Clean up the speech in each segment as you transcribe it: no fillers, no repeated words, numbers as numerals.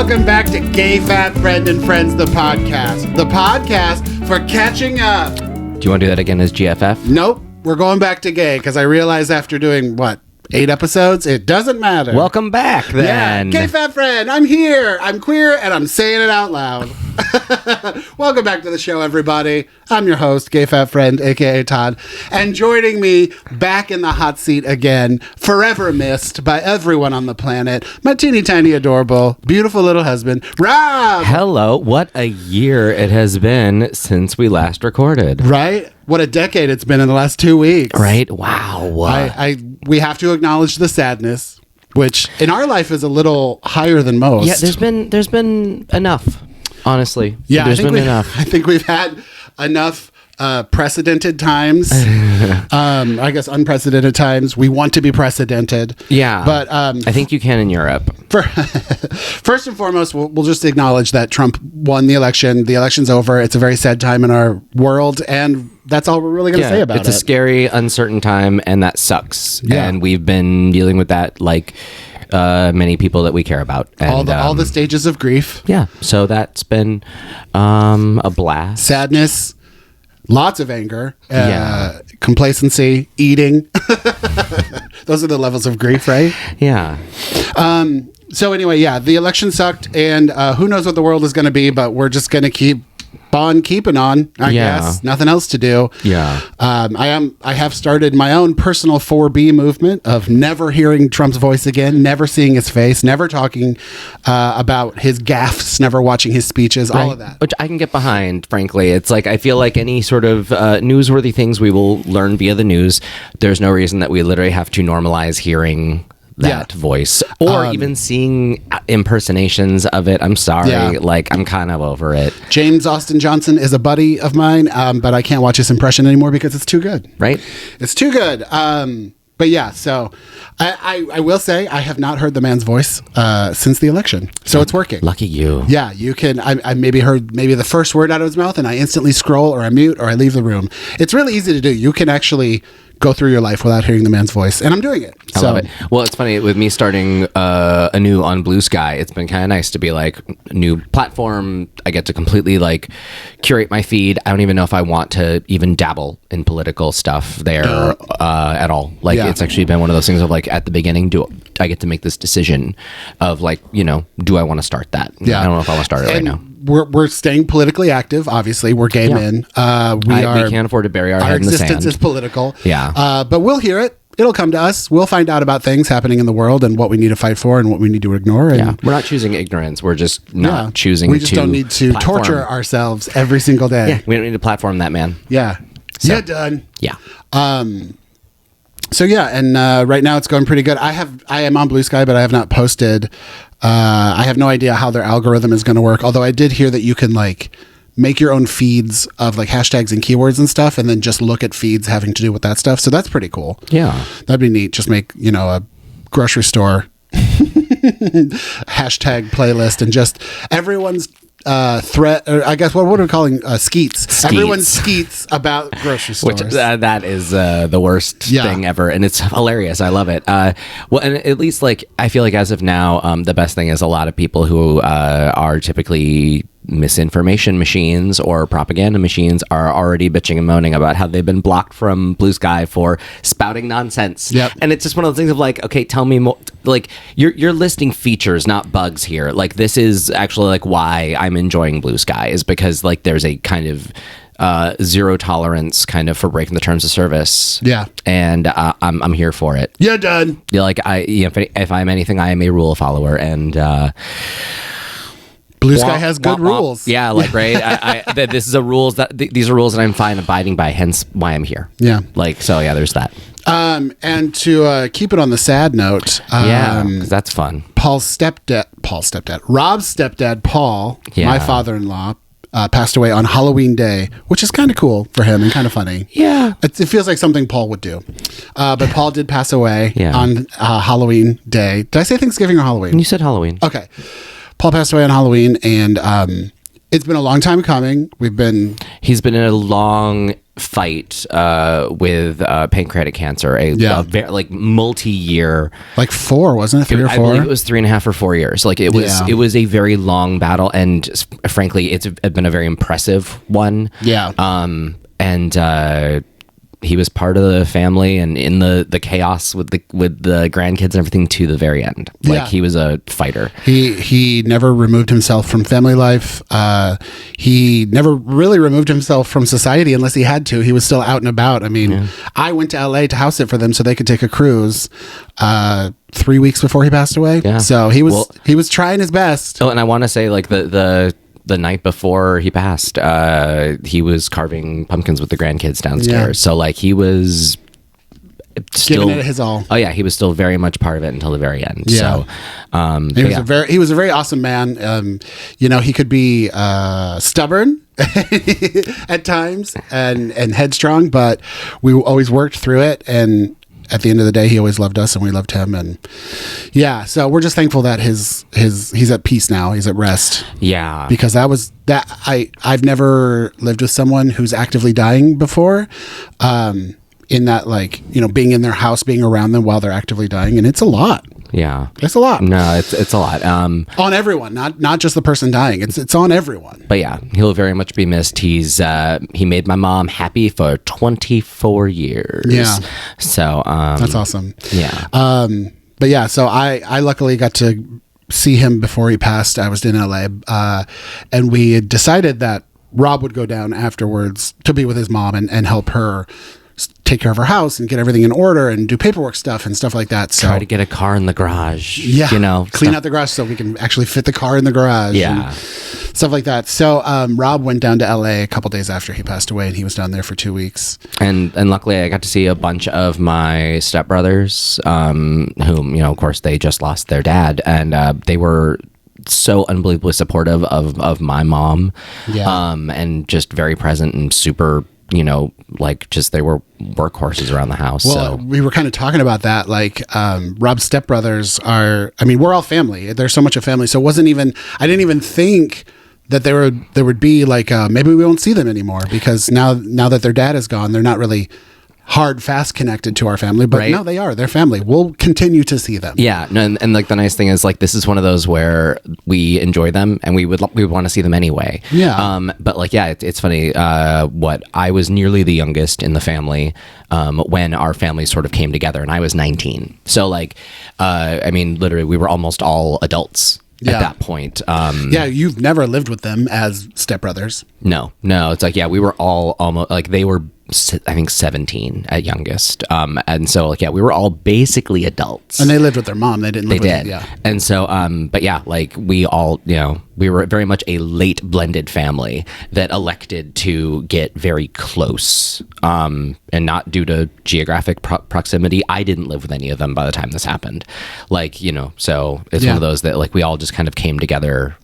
Welcome back to GFF and Friends, the podcast. The podcast for catching up. Do you want to do that again as GFF? Nope. We're going back to gay because I realized after doing, 8 episodes, it doesn't matter. Welcome back, then. Yeah, GFF friend, I'm here. I'm queer, and I'm saying it out loud. Welcome back to the show, everybody. I'm your host, GFF friend, a.k.a. Todd. And joining me back in the hot seat again, forever missed by everyone on the planet, my teeny tiny, adorable, beautiful little husband, Rob. Hello. What a year it has been since we last recorded. Right? What a decade it's been in the last 2 weeks. Right? Wow. We have to acknowledge the sadness, which in our life is a little higher than most. Yeah, there's been enough, honestly. Yeah, there's been enough. I think we've had enough precedented times. I guess unprecedented times. We want to be precedented. Yeah. But I think you can in Europe. First and foremost, we'll just acknowledge that Trump won the election. The election's over. It's a very sad time in our world, and that's all we're really going to say about it. It's a scary, uncertain time, and that sucks. Yeah. And we've been dealing with that like many people that we care about. And, all the stages of grief. Yeah. So that's been a blast. Sadness. Lots of anger, complacency, eating. Those are the levels of grief, right? Yeah. So anyway, the election sucked, and who knows what the world is going to be, but we're just going to keep on keeping on, I guess. Nothing else to do. Yeah. I have started my own personal 4B movement of never hearing Trump's voice again, never seeing his face, never talking about his gaffes, never watching his speeches, all of that. Which I can get behind, frankly. It's like, I feel like any sort of newsworthy things we will learn via the news, there's no reason that we literally have to normalize hearing that voice or even seeing impersonations of it. I'm sorry. Like, I'm kind of over it. James Austin Johnson is a buddy of mine, but I can't watch his impression anymore because it's too good. Right? It's too good. But yeah, so I will say I have not heard the man's voice since the election. So it's working. Lucky you. Yeah, you can. I maybe heard the first word out of his mouth and I instantly scroll or I mute or I leave the room. It's really easy to do. You can actually go through your life without hearing the man's voice, and I'm doing it. I love it. Well, it's funny with me starting anew on Blue Sky. It's been kind of nice to be like new platform. I get to completely like curate my feed. I don't even know if I want to even dabble in political stuff there at all. Like it's actually been one of those things of like at the beginning, do I get to make this decision of like, do I want to start that? Yeah. I don't know if I want to start it right now. We're staying politically active. Obviously, we're gay men. We can't afford to bury our head in the sand. Our existence is political. Yeah. But we'll hear it. It'll come to us. We'll find out about things happening in the world and what we need to fight for and what we need to ignore. And we're not choosing ignorance. We're just not choosing. We just don't need to torture ourselves every single day. Yeah. We don't need to platform that, man. Yeah. So, done. Yeah. So and right now it's going pretty good. I am on Blue Sky, but I have not posted. I have no idea how their algorithm is going to work. Although I did hear that you can like make your own feeds of like hashtags and keywords and stuff, and then just look at feeds having to do with that stuff. So that's pretty cool. Yeah, that'd be neat. Just make a grocery store hashtag playlist and just everyone's threat, or I guess what are we calling skeets? Everyone skeets about grocery stores. Which that is the worst thing ever, and it's hilarious. I love it. Well, and at least like I feel like as of now, the best thing is a lot of people who are typically misinformation machines or propaganda machines are already bitching and moaning about how they've been blocked from Blue Sky for spouting nonsense. Yep. And it's just one of those things of like, okay, tell me more. Like you're listing features, not bugs here. Like this is actually like why I'm enjoying Blue Sky is because like there's a kind of zero tolerance kind of for breaking the terms of service. Yeah. And I'm here for it. You're done. Yeah. Like if I'm anything, I am a rule follower, and Blue Sky has good rules. Yeah, like right. This is these are rules that I'm fine abiding by. Hence why I'm here. Yeah. Like so. Yeah. There's that. And to keep it on the sad note, 'cause that's fun. Rob's stepdad, Paul, my father-in-law, passed away on Halloween Day, which is kind of cool for him and kind of funny. Yeah. It feels like something Paul would do. But Paul did pass away on Halloween Day. Did I say Thanksgiving or Halloween? You said Halloween. Okay. Paul passed away on Halloween, and it's been a long time coming. He's been in a long fight with pancreatic cancer, like multi-year, like 4, wasn't it? 3 or 4? I believe it was 3.5 or 4 years. Like it was a very long battle, and frankly, it's been a very impressive one. Yeah. And he was part of the family and in the chaos with the grandkids and everything to the very end. Like he was a fighter. He never removed himself from family life. He never really removed himself from society unless he had to. He was still out and about. I mean, I went to LA to house sit for them so they could take a cruise 3 weeks before he passed away. Yeah. So he was trying his best. Oh, and I want to say like the night before he passed, he was carving pumpkins with the grandkids downstairs. So like he was still giving it his all. Oh yeah, he was still very much part of it until the very end. Yeah. So he was a very awesome man. He could be stubborn at times and headstrong, but we always worked through it, and at the end of the day, he always loved us and we loved him. And so we're just thankful that he's at peace now. He's at rest. Yeah. Because I've never lived with someone who's actively dying before. In that, like, being in their house, being around them while they're actively dying. And it's a lot. Yeah. It's a lot. No, it's a lot. On everyone, not just the person dying. It's on everyone. But yeah, he'll very much be missed. He made my mom happy for 24 years. Yeah. So that's awesome. Yeah. But yeah, so I luckily got to see him before he passed. I was in LA, and we had decided that Rob would go down afterwards to be with his mom and help her take care of her house and get everything in order and do paperwork stuff and stuff like that. So try to get a car in the garage. Yeah. Clean stuff. out the garage so we can actually fit the car in the garage. Yeah. Stuff like that. So Rob went down to LA a couple days after he passed away, and he was down there for 2 weeks. And luckily I got to see a bunch of my stepbrothers, whom, of course, they just lost their dad, and they were so unbelievably supportive of my mom. Yeah. And just very present and super, like just they were workhorses around the house. Well, so we were kind of talking about that. Like, Rob's stepbrothers we're all family. There's so much of family. So I didn't even think that there would be like, maybe we won't see them anymore because now that their dad is gone, they're not really hard, fast connected to our family, but no, they are. They're family. We'll continue to see them. Yeah, no, and like the nice thing is like this is one of those where we enjoy them and we would want to see them anyway. Yeah. But like it's funny. I was nearly the youngest in the family when our family sort of came together, and I was 19. So like, literally, we were almost all adults. At that point. You've never lived with them as stepbrothers. No. It's like, we were all almost like they were, I think 17 at youngest. And so like, we were all basically adults. And they lived with their mom. They didn't live with them. And so, but yeah, like we all, we were very much a late blended family that elected to get very close. And not due to geographic proximity. I didn't live with any of them by the time this happened. Like, so it's one of those that like we all just kind of came together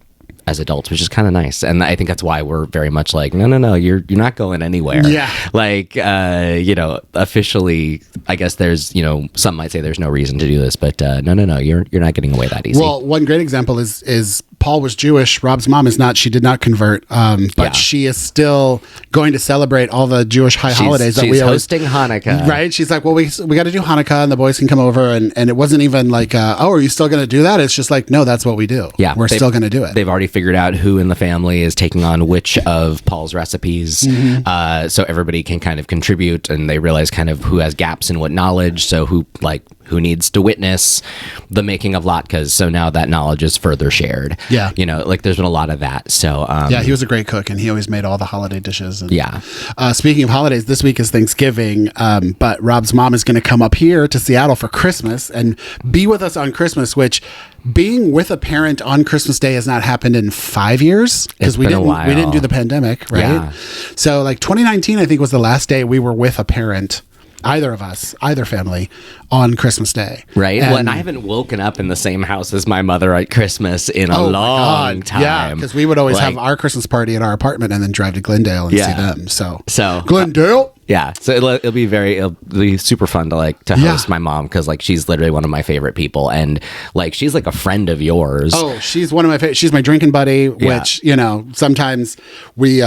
as adults, which is kind of nice. And I think that's why we're very much like, no, you're not going anywhere. Yeah. Like, officially, I guess there's, some might say there's no reason to do this, but no, you're not getting away that easy. Well, one great example is Paul was Jewish. Rob's mom is not. She did not convert, but she is still going to celebrate all the Jewish holidays that we always hosting Hanukkah. Right? She's like, well, we got to do Hanukkah, and the boys can come over, and it wasn't even like, are you still going to do that? It's just like, no, that's what we do. Yeah, we're still going to do it. They've already figured out who in the family is taking on which of Paul's recipes, so everybody can kind of contribute, and they realize kind of who has gaps in what knowledge. So who needs to witness the making of latkes. So now that knowledge is further shared. Yeah. Like there's been a lot of that. So, he was a great cook, and he always made all the holiday dishes. And, yeah. Speaking of holidays, this week is Thanksgiving. But Rob's mom is going to come up here to Seattle for Christmas and be with us on Christmas, which being with a parent on Christmas Day has not happened in 5 years because we didn't do the pandemic. Right. Yeah. So like 2019, I think was the last day we were with a parent. Either of us, either family, on Christmas Day. Right. And I haven't woken up in the same house as my mother at Christmas in a long time. Yeah, because we would always have our Christmas party at our apartment and then drive to Glendale and see them. So Glendale. Yeah, so it'll be super fun to host my mom, because like she's literally one of my favorite people, and like she's like a friend of yours. Oh, she's one of my favorite. She's my drinking buddy, which sometimes we you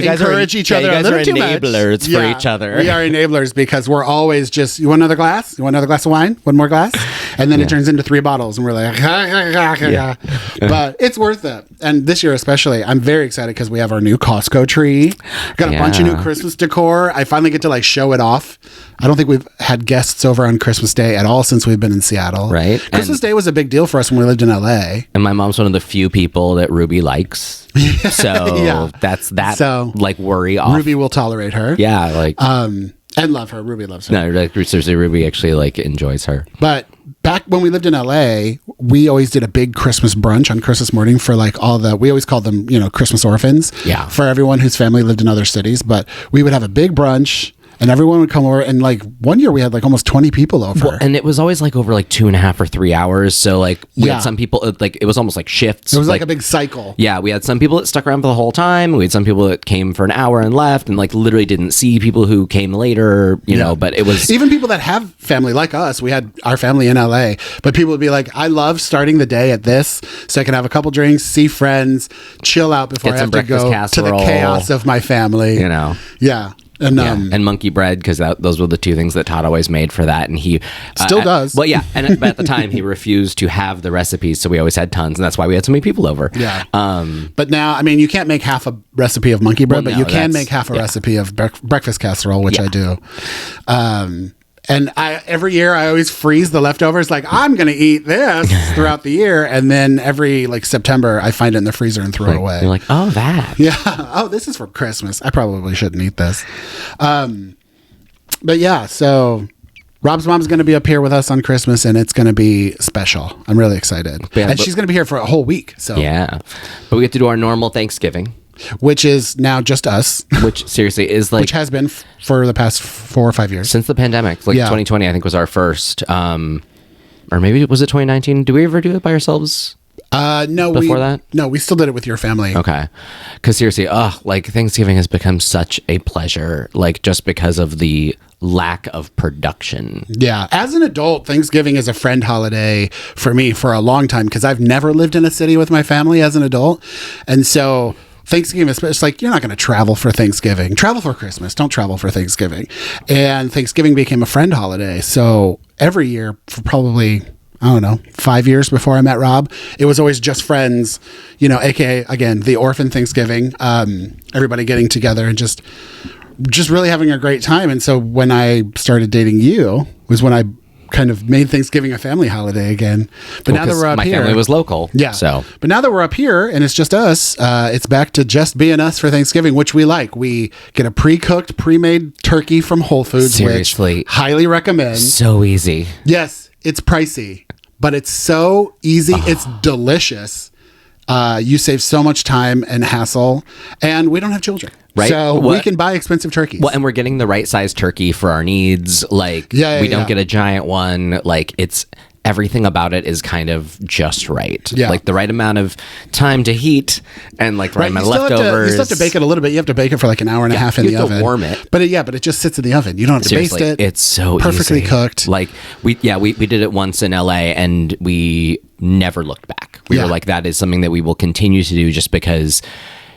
guys encourage each other. You guys a little are too much. enablers for each other. We are enablers because we're always just, you want another glass? You want another glass of wine? One more glass? And then it turns into 3 bottles, and we're like, but it's worth it. And this year especially, I'm very excited because we have our new Costco tree. Got a bunch of new Christmas decor. I finally get to like show it off. I don't think we've had guests over on Christmas Day at all since we've been in Seattle. Right. Christmas Day was a big deal for us when we lived in LA. And my mom's one of the few people that Ruby likes. So that's that like worry off. Ruby will tolerate her. Yeah. Like, and love her. Ruby loves her. No, like seriously, Ruby actually like enjoys her. But back when we lived in LA, we always did a big Christmas brunch on Christmas morning for like we always called them, Christmas orphans. Yeah. For everyone whose family lived in other cities. But we would have a big brunch. And everyone would come over, and like one year we had like almost 20 people over. Well, and it was always like over like 2.5 or 3 hours. So like we had some people, like it was almost like shifts. It was like a big cycle. Yeah, we had some people that stuck around for the whole time. We had some people that came for an hour and left, and like literally didn't see people who came later, know, but it was... Even people that have family like us, we had our family in LA, but people would be like, I love starting the day at this so I can have a couple drinks, see friends, chill out before I have to go casserole, to the chaos of my family. Yeah. And monkey bread, because those were the two things that Todd always made for that, and he still does. Well, yeah, but at the time he refused to have the recipes, so we always had tons, and that's why we had so many people over. Yeah. But now, I mean, you can't make half a recipe of monkey bread, but you can make half a recipe of breakfast casserole, which I do. And every year I always freeze the leftovers. Like, I'm going to eat this throughout the year. And then every like September, I find it in the freezer and throw it away. You're like, oh, that. Yeah. Oh, this is for Christmas. I probably shouldn't eat this. But yeah, so Rob's mom's going to be up here with us on Christmas, and it's going to be special. I'm really excited. And she's going to be here for a whole week. So yeah. But we get to do our normal Thanksgiving, which is now just us. Which seriously is like... Which has been for the past 4 or 5 years. Since the pandemic. Like 2020, I think, was our first. Or maybe was it 2019? Do we ever do it by ourselves? No. Before that? No, we still did it with your family. Okay. Because seriously, like Thanksgiving has become such a pleasure. Like just because of the lack of production. Yeah. As an adult, Thanksgiving is a friend holiday for me for a long time, because I've never lived in a city with my family as an adult. And so... Thanksgiving, it's like, you're not going to travel for Thanksgiving. Travel for Christmas. Don't travel for Thanksgiving. And Thanksgiving became a friend holiday. So every year for probably, I don't know, 5 years before I met Rob, it was always just friends, AKA, again, the orphan Thanksgiving, everybody getting together and just really having a great time. And so when I started dating you was when I kind of made Thanksgiving a family holiday again. But now that we're up here, my family was local. Yeah. So, but now that we're up here and it's just us, it's back to just being us for Thanksgiving, which we like. We get a pre-cooked, pre-made turkey from Whole Foods, seriously, which highly recommend. So easy. Yes, it's pricey, but it's so easy. It's delicious. You save so much time and hassle, and we don't have children. Right. So we can buy expensive turkeys. Well, and we're getting the right size turkey for our needs. Like, we don't get a giant one. Like, it's everything about it is kind of just right. Yeah. Like the right amount of time to heat and like the right amount of leftovers. You still have to bake it a little bit. You have to bake it for like an hour and a half in the oven. Warm it. But it just sits in the oven. You don't have to baste it. It's so perfectly easy. Cooked. Like we did it once in LA and we never looked back. We were like, that is something that we will continue to do just because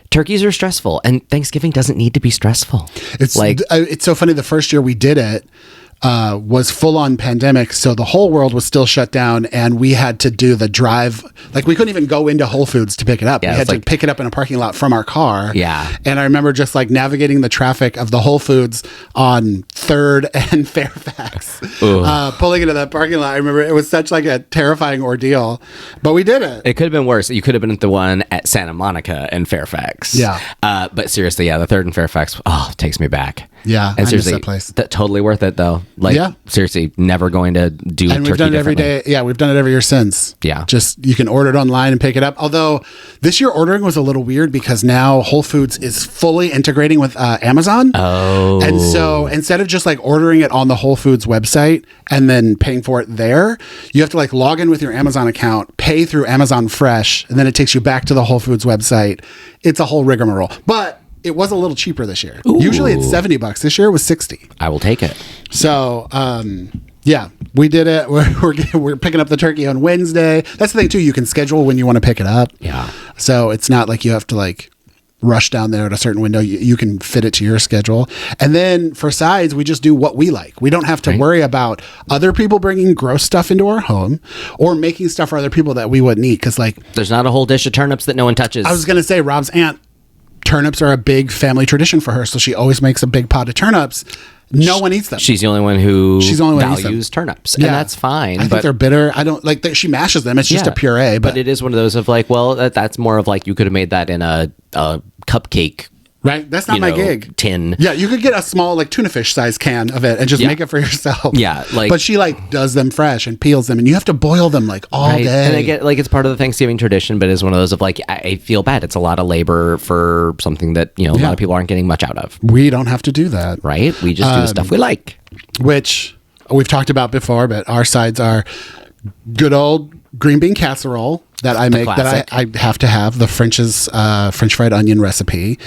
turkeys are stressful and Thanksgiving doesn't need to be stressful. It's so funny. The first year we did it was full on pandemic. So the whole world was still shut down and we had to do the drive. Like we couldn't even go into Whole Foods to pick it up. We had to pick it up in a parking lot from our car. Yeah. And I remember just like navigating the traffic of the Whole Foods on 3rd and Fairfax, pulling into that parking lot. I remember it was such like a terrifying ordeal, but we did it. It could have been worse. You could have been at the one at Santa Monica and Fairfax. Yeah. But seriously, the 3rd and Fairfax, takes me back. Yeah. And seriously, that place. Totally worth it though. Like, seriously, never going to do and we've done it every day. Yeah, we've done it every year since. Yeah. Just, you can order it online and pick it up. Although this year ordering was a little weird because now Whole Foods is fully integrating with Amazon. Oh. And so instead of just like ordering it on the Whole Foods website and then paying for it there, you have to like log in with your Amazon account, pay through Amazon Fresh, and then it takes you back to the Whole Foods website. It's a whole rigmarole. But it was a little cheaper this year. Usually it's $70. This year it was 60. I will take it. So, yeah, we did it. We're picking up the turkey on Wednesday. That's the thing too. You can schedule when you want to pick it up. Yeah. So it's not like you have to like rush down there at a certain window. You can fit it to your schedule. And then for sides, we just do what we like. We don't have to worry about other people bringing gross stuff into our home or making stuff for other people that we wouldn't eat. Because like, there's not a whole dish of turnips that no one touches. I was going to say, Rob's aunt, turnips are a big family tradition for her. So she always makes a big pot of turnips. No one eats them. She's the only one who values values turnips, and that's fine. I think they're bitter. I don't like that. She mashes them. It's just a puree, but it is one of those of like, well, that's more of like you could have made that in a cupcake. Right, that's not my gig. Tin. Yeah, you could get a small like tuna fish size can of it and just make it for yourself. Yeah, like, but she like does them fresh and peels them, and you have to boil them like all day. And I get like it's part of the Thanksgiving tradition, but it's one of those of like I feel bad. It's a lot of labor for something that a lot of people aren't getting much out of. We don't have to do that, right? We just do the stuff we like, which we've talked about before. But our sides are good old green bean casserole that I make that I have to have, the French fried onion recipe.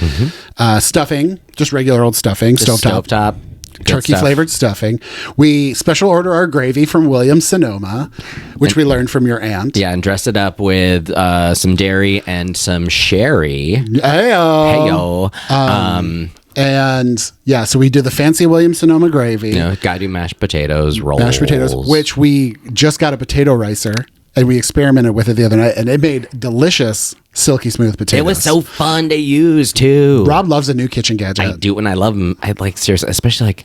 Stuffing, just regular old stuffing, stovetop turkey flavored stuffing. We special order our gravy from Williams Sonoma, which we learned from your aunt. Yeah, and dress it up with some dairy and some sherry. Heyo. And yeah, so we do the fancy Williams Sonoma gravy. Gotta do mashed potatoes, rolls. Mashed potatoes, which we just got a potato ricer. And we experimented with it the other night, and it made delicious, silky smooth potatoes. It was so fun to use, too. Rob loves a new kitchen gadget. I do, and I love them. I like, seriously, especially like,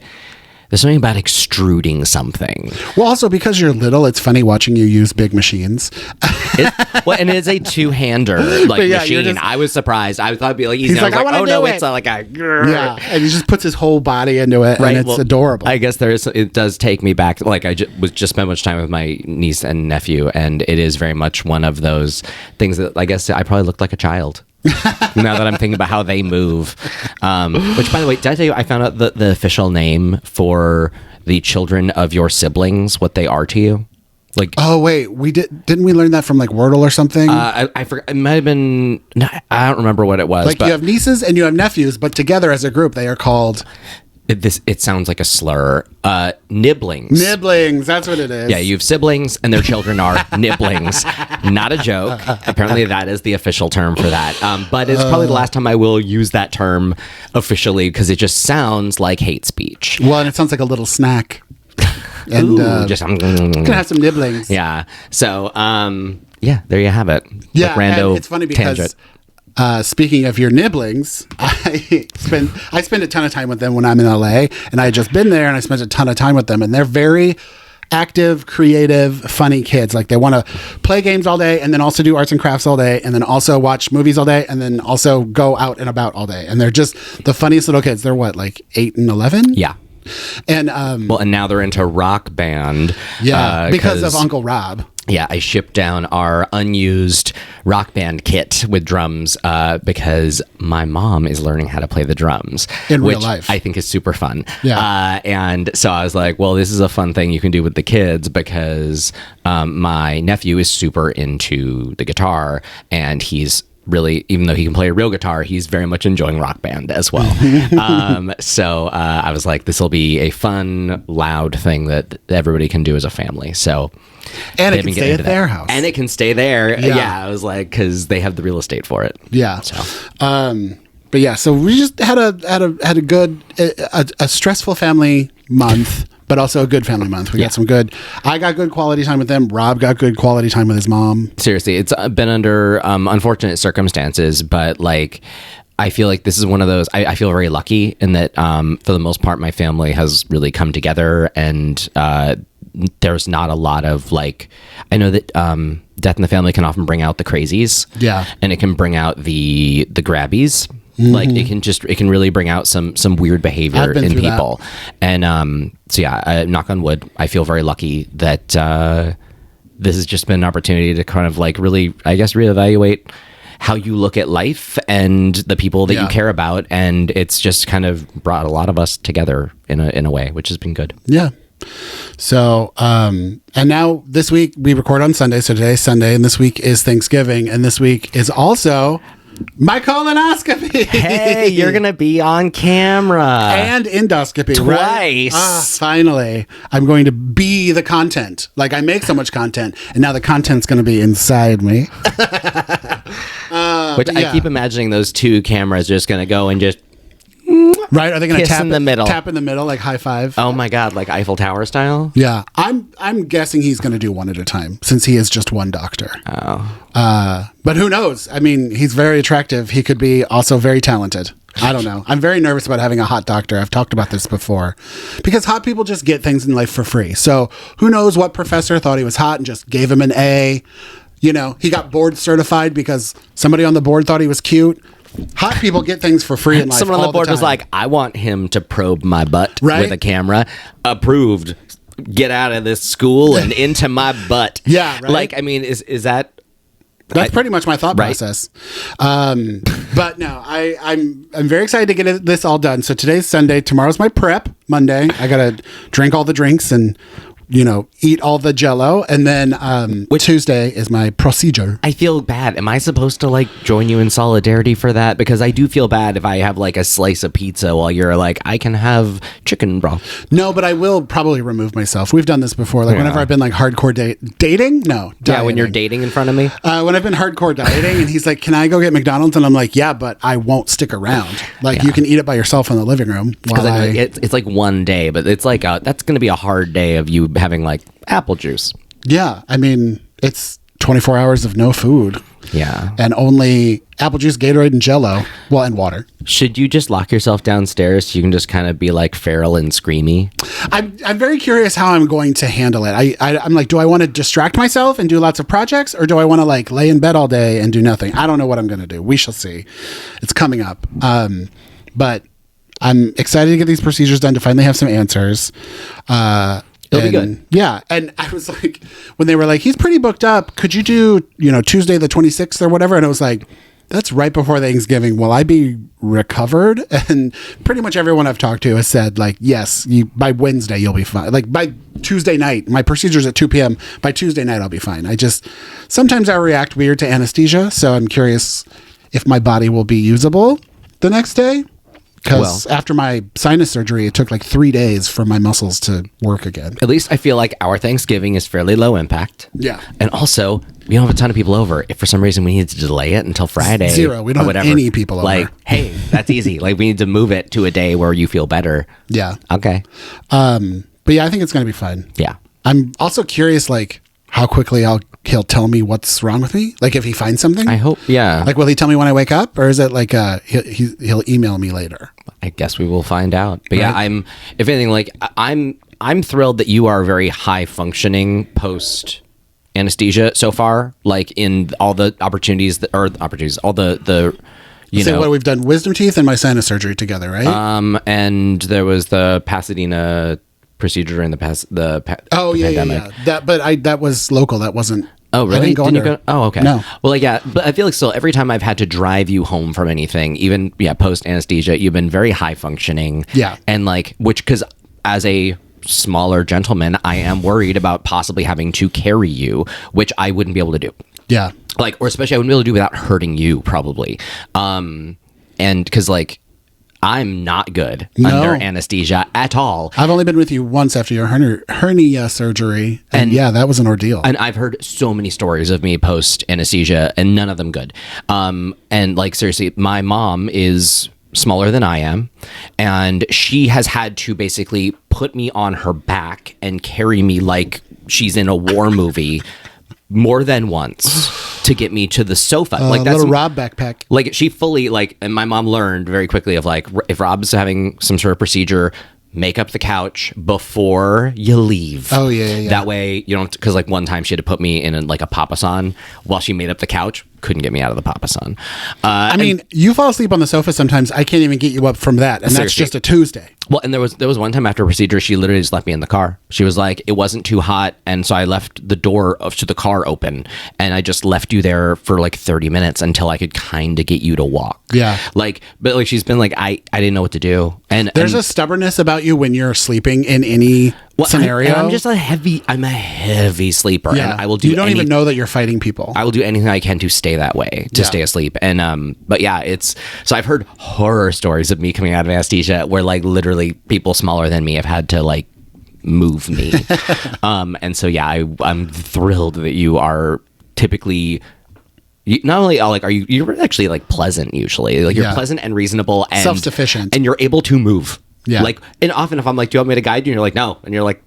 there's something about extruding something. Well, also, because you're little, it's funny watching you use big machines. And it's a two-hander machine. I was surprised. I thought it'd be like easy. He's like, I want to do it. It's like a... Yeah, and he just puts his whole body into it, and it's adorable. I guess it does take me back. Like, I just spent much time with my niece and nephew, and it is very much one of those things that I guess I probably looked like a child. Now that I'm thinking about how they move. Which, by the way, did I tell you I found out the official name for the children of your siblings, what they are to you? Like, oh wait, didn't we learn that from like Wordle or something? I forgot. It might have been. No, I don't remember what it was. Like, you have nieces and you have nephews, but together as a group, they are called. It sounds like a slur. Nibblings. Nibblings, that's what it is. Yeah, you have siblings and their children are nibblings. Not a joke. Apparently that is the official term for that. But it's probably the last time I will use that term officially because it just sounds like hate speech. Well, and it sounds like a little snack. And just gonna have some nibblings. Yeah. So yeah, there you have it. Yeah, like rando and it's funny because speaking of your nibblings, I spend a ton of time with them when I'm in LA, and I had just been there and I spent a ton of time with them, and they're very active, creative, funny kids. Like, they want to play games all day and then also do arts and crafts all day and then also watch movies all day and then also go out and about all day. And they're just the funniest little kids. They're what, like 8 and 11? Yeah. And and now they're into rock band. Yeah, because of Uncle Rob. Yeah, I shipped down our unused rock band kit with drums because my mom is learning how to play the drums in real life. I think is super fun. Yeah, and so I was like, well, this is a fun thing you can do with the kids because my nephew is super into the guitar, and he's really, even though he can play a real guitar, he's very much enjoying Rock Band as well. So I was like, this will be a fun, loud thing that everybody can do as a family. So, and it can stay at their house. And it can stay there. Yeah, I was like, because they have the real estate for it. Yeah. So. But yeah, so we just had a good, a stressful family month. But also a good family month. I got good quality time with them. Rob got good quality time with his mom. Seriously, it's been under unfortunate circumstances, but like, I feel like this is one of those, I feel very lucky in that for the most part, my family has really come together, and there's not a lot of like, I know that death in the family can often bring out the crazies. Yeah. And it can bring out the grabbies. Mm-hmm. Like it can really bring out some weird behavior in people. And so yeah, knock on wood, I feel very lucky that this has just been an opportunity to kind of like really, I guess, reevaluate how you look at life and the people that you care about, and it's just kind of brought a lot of us together in a way, which has been good. Yeah. So and now this week we record on Sunday, so today's Sunday, and this week is Thanksgiving, and this week is also My colonoscopy. Hey, you're going to be on camera. And endoscopy. Twice. Right? Finally. I'm going to be the content. Like, I make so much content, and now the content's going to be inside me. Which I keep imagining those two cameras just going to go and just... Right? Are they going to tap in the middle? Tap in the middle, like high five? Oh my God, like Eiffel Tower style? Yeah. I'm guessing he's going to do one at a time, since he is just one doctor. Oh. But who knows? I mean, he's very attractive. He could be also very talented. I don't know. I'm very nervous about having a hot doctor. I've talked about this before. Because hot people just get things in life for free. So who knows what professor thought he was hot and just gave him an A. You know, he got board certified because somebody on the board thought he was cute. Hot people get things for free in life. Someone on the board was time. like, I want him to probe my butt Right? with a camera. Approved. Get out of this school and into my butt. Yeah, right? Like, I mean, is that... That's pretty much my thought Right. process. But no, I'm very excited to get this all done. So today's Sunday. Tomorrow's my prep Monday. I got to drink all the drinks and, you know, eat all the Jell-O. And then Tuesday is my procedure. I feel bad. Am I supposed to like join you in solidarity for that? Because I do feel bad if I have like a slice of pizza while you're like, I can have chicken broth. No, but I will probably remove myself. We've done this before. Like whenever I've been like hardcore dating. No. Yeah, when you're dieting. dating in front of me. When I've been hardcore dieting and he's like, can I go get McDonald's? And I'm like, yeah, but I won't stick around. Like you can eat it by yourself in the living room. While I know it's like one day, but it's like that's going to be a hard day of you having like apple juice. Yeah. I mean, it's 24 hours of no food. Yeah. And only apple juice, Gatorade, and Jell-O. Well, and water. Should you just lock yourself downstairs so you can just kind of be like feral and screamy? I'm very curious how I'm going to handle it. I'm like, do I want to distract myself and do lots of projects, or do I want to like lay in bed all day and do nothing? I don't know what I'm going to do. We shall see. It's coming up. But I'm excited to get these procedures done, to finally have some answers. It'll be good. Yeah. And I was like, when they were like, he's pretty booked up, could you do, Tuesday the 26th or whatever? And I was like, that's right before Thanksgiving. Will I be recovered? And pretty much everyone I've talked to has said, like, yes, by Wednesday you'll be fine. Like by Tuesday night, my procedure's at 2 p.m. By Tuesday night I'll be fine. Sometimes I react weird to anesthesia, so I'm curious if my body will be usable the next day. Because after my sinus surgery, it took like 3 days for my muscles to work again. At least I feel like our Thanksgiving is fairly low impact. Yeah. And also, we don't have a ton of people over. If for some reason we need to delay it until Friday. Zero. We don't have any people over. Like, hey, that's easy. Like, we need to move it to a day where you feel better. Yeah. Okay. But yeah, I think it's going to be fine. Yeah. I'm also curious, like, how quickly he'll tell me what's wrong with me. Like, if he finds something. I hope, yeah. Like, will he tell me when I wake up? Or is it like he'll email me later? I guess we will find out. But yeah, if anything, like, I'm thrilled that you are very high functioning post anesthesia so far, like in all the opportunities, all the what we've done, wisdom teeth and my sinus surgery together, right? And there was the Pasadena procedure in the pandemic. Yeah. That was local. That wasn't. Oh, really? Didn't you go? Oh, okay. No. Well, like, yeah, but I feel like still every time I've had to drive you home from anything, even post anesthesia, you've been very high functioning. Yeah. And like, because as a smaller gentleman, I am worried about possibly having to carry you, which I wouldn't be able to do. Yeah. Like, or especially I wouldn't be able to do without hurting you, probably. And because like, I'm not good under anesthesia at all. I've only been with you once after your hernia surgery. And yeah, that was an ordeal. And I've heard so many stories of me post anesthesia and none of them good. And like, seriously, my mom is smaller than I am. And she has had to basically put me on her back and carry me like she's in a war movie more than once to get me to the sofa. Like that's little Rob backpack. Like she fully and my mom learned very quickly of like, if Rob's having some sort of procedure, make up the couch before you leave. Oh yeah. That way you don't, because like one time she had to put me in a papasan while she made up the couch. Couldn't get me out of the papasan. I mean, you fall asleep on the sofa sometimes. I can't even get you up from that, and seriously. That's just a Tuesday. Well, and there was one time after a procedure, she literally just left me in the car. She was like, it wasn't too hot, and so I left the door to the car open, and I just left you there for like 30 minutes until I could kind of get you to walk. Yeah. But like she's been like, I didn't know what to do, and there's a stubbornness about you when you're sleeping in any scenario. I'm a heavy sleeper, and I will do. You don't even know that you're fighting people. I will do anything I can to stay that way, to stay asleep. And but yeah, so I've heard horror stories of me coming out of anesthesia where like literally people smaller than me have had to like move me. And so yeah, I'm thrilled that you are typically. Not only you're actually like pleasant usually, like you're pleasant and reasonable and self-sufficient, and you're able to move. Yeah. Like, and often if I'm like, do you want me to guide you? And you're like, no. And you're like,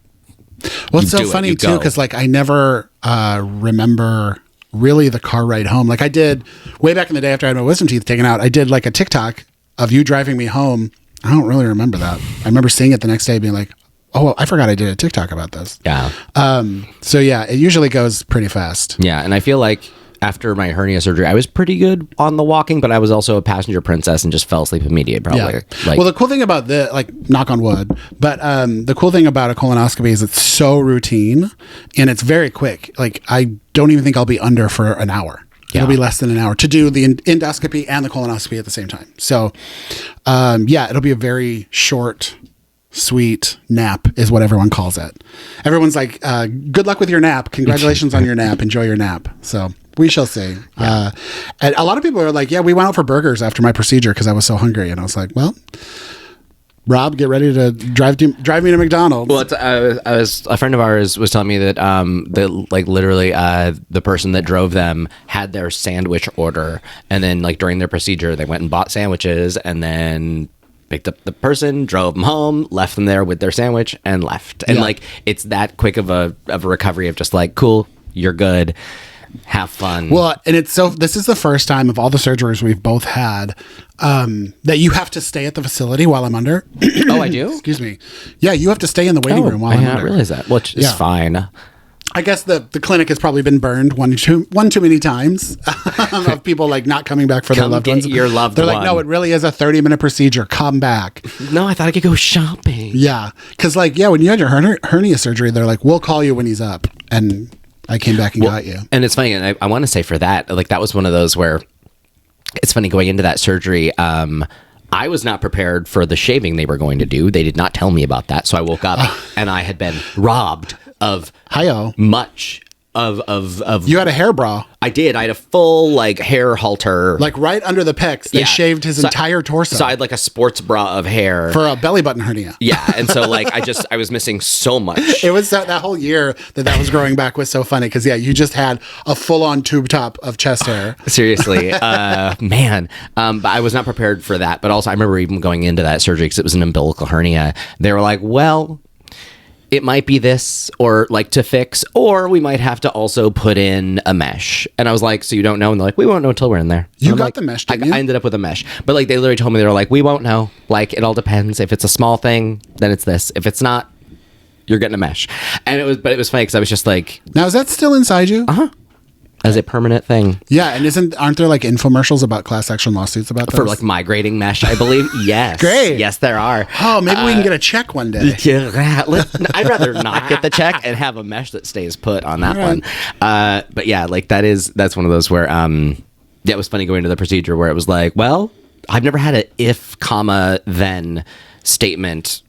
well, it's so funny too, because like I never remember really the car ride home. Like I did way back in the day after I had my wisdom teeth taken out, I did like a TikTok of you driving me home. I don't really remember that. I remember seeing it the next day being like, oh, well, I forgot I did a TikTok about this. Yeah. So yeah, it usually goes pretty fast. Yeah. And I feel like after my hernia surgery, I was pretty good on the walking, but I was also a passenger princess and just fell asleep immediately, probably. Yeah. Like, well, the cool thing about knock on wood, but the cool thing about a colonoscopy is it's so routine and it's very quick. Like, I don't even think I'll be under for an hour. Yeah. It'll be less than an hour to do the endoscopy and the colonoscopy at the same time. So, it'll be a very short, sweet nap is what everyone calls it. Everyone's like, good luck with your nap. Congratulations on your nap. Enjoy your nap. So we shall see. Yeah. And a lot of people are like, yeah, we went out for burgers after my procedure because I was so hungry. And I was like, well, Rob, get ready to drive me to McDonald's. Well, I was a friend of ours was telling me that like literally the person that drove them had their sandwich order, and then like during their procedure they went and bought sandwiches, and then picked up the person, drove them home, left them there with their sandwich, and left. And like it's that quick of a recovery of just like, cool, you're good. Have fun. Well, and this is the first time of all the surgeries we've both had that you have to stay at the facility while I'm under. Oh, I do? Excuse me. Yeah, you have to stay in the waiting room while I'm under. I didn't realize that, which is fine. I guess the clinic has probably been burned one too many times of people like not coming back for their loved ones. Your loved They're one. like, no, it really is a 30-minute procedure. Come back. No, I thought I could go shopping. Yeah, because when you had your hernia surgery, they're like, we'll call you when he's up, and I came back and got you. And it's funny, and I want to say for that, like that was one of those where it's funny going into that surgery. I was not prepared for the shaving they were going to do. They did not tell me about that. So I woke up and I had been robbed of much of you had a hair bra. I did. I had a full like hair halter, like right under the pecs. They shaved his entire torso. So I had like a sports bra of hair for a belly button hernia. Yeah, and so like I was missing so much. It was that whole year that was growing back was so funny because you just had a full on tube top of chest hair. Seriously, man. But I was not prepared for that. But also I remember even going into that surgery because it was an umbilical hernia. They were like, well, it might be this or like to fix, or we might have to also put in a mesh. And I was like, so you don't know? And they're like, we won't know until we're in there. You got the mesh, didn't you? I ended up with a mesh. But like they literally told me, they were like, we won't know. Like it all depends. If it's a small thing, then it's this. If it's not, you're getting a mesh. And it was funny because I was just like, now is that still inside you? Uh-huh. As a permanent thing. Yeah, and aren't there like infomercials about class action lawsuits about this? For like migrating mesh, I believe. Yes. Great. Yes, there are. Oh, maybe we can get a check one day. Yeah, I'd rather not get the check and have a mesh that stays put on that one. But yeah, like that's one of those where it was funny going to the procedure where it was like, well, I've never had a if, comma, then statement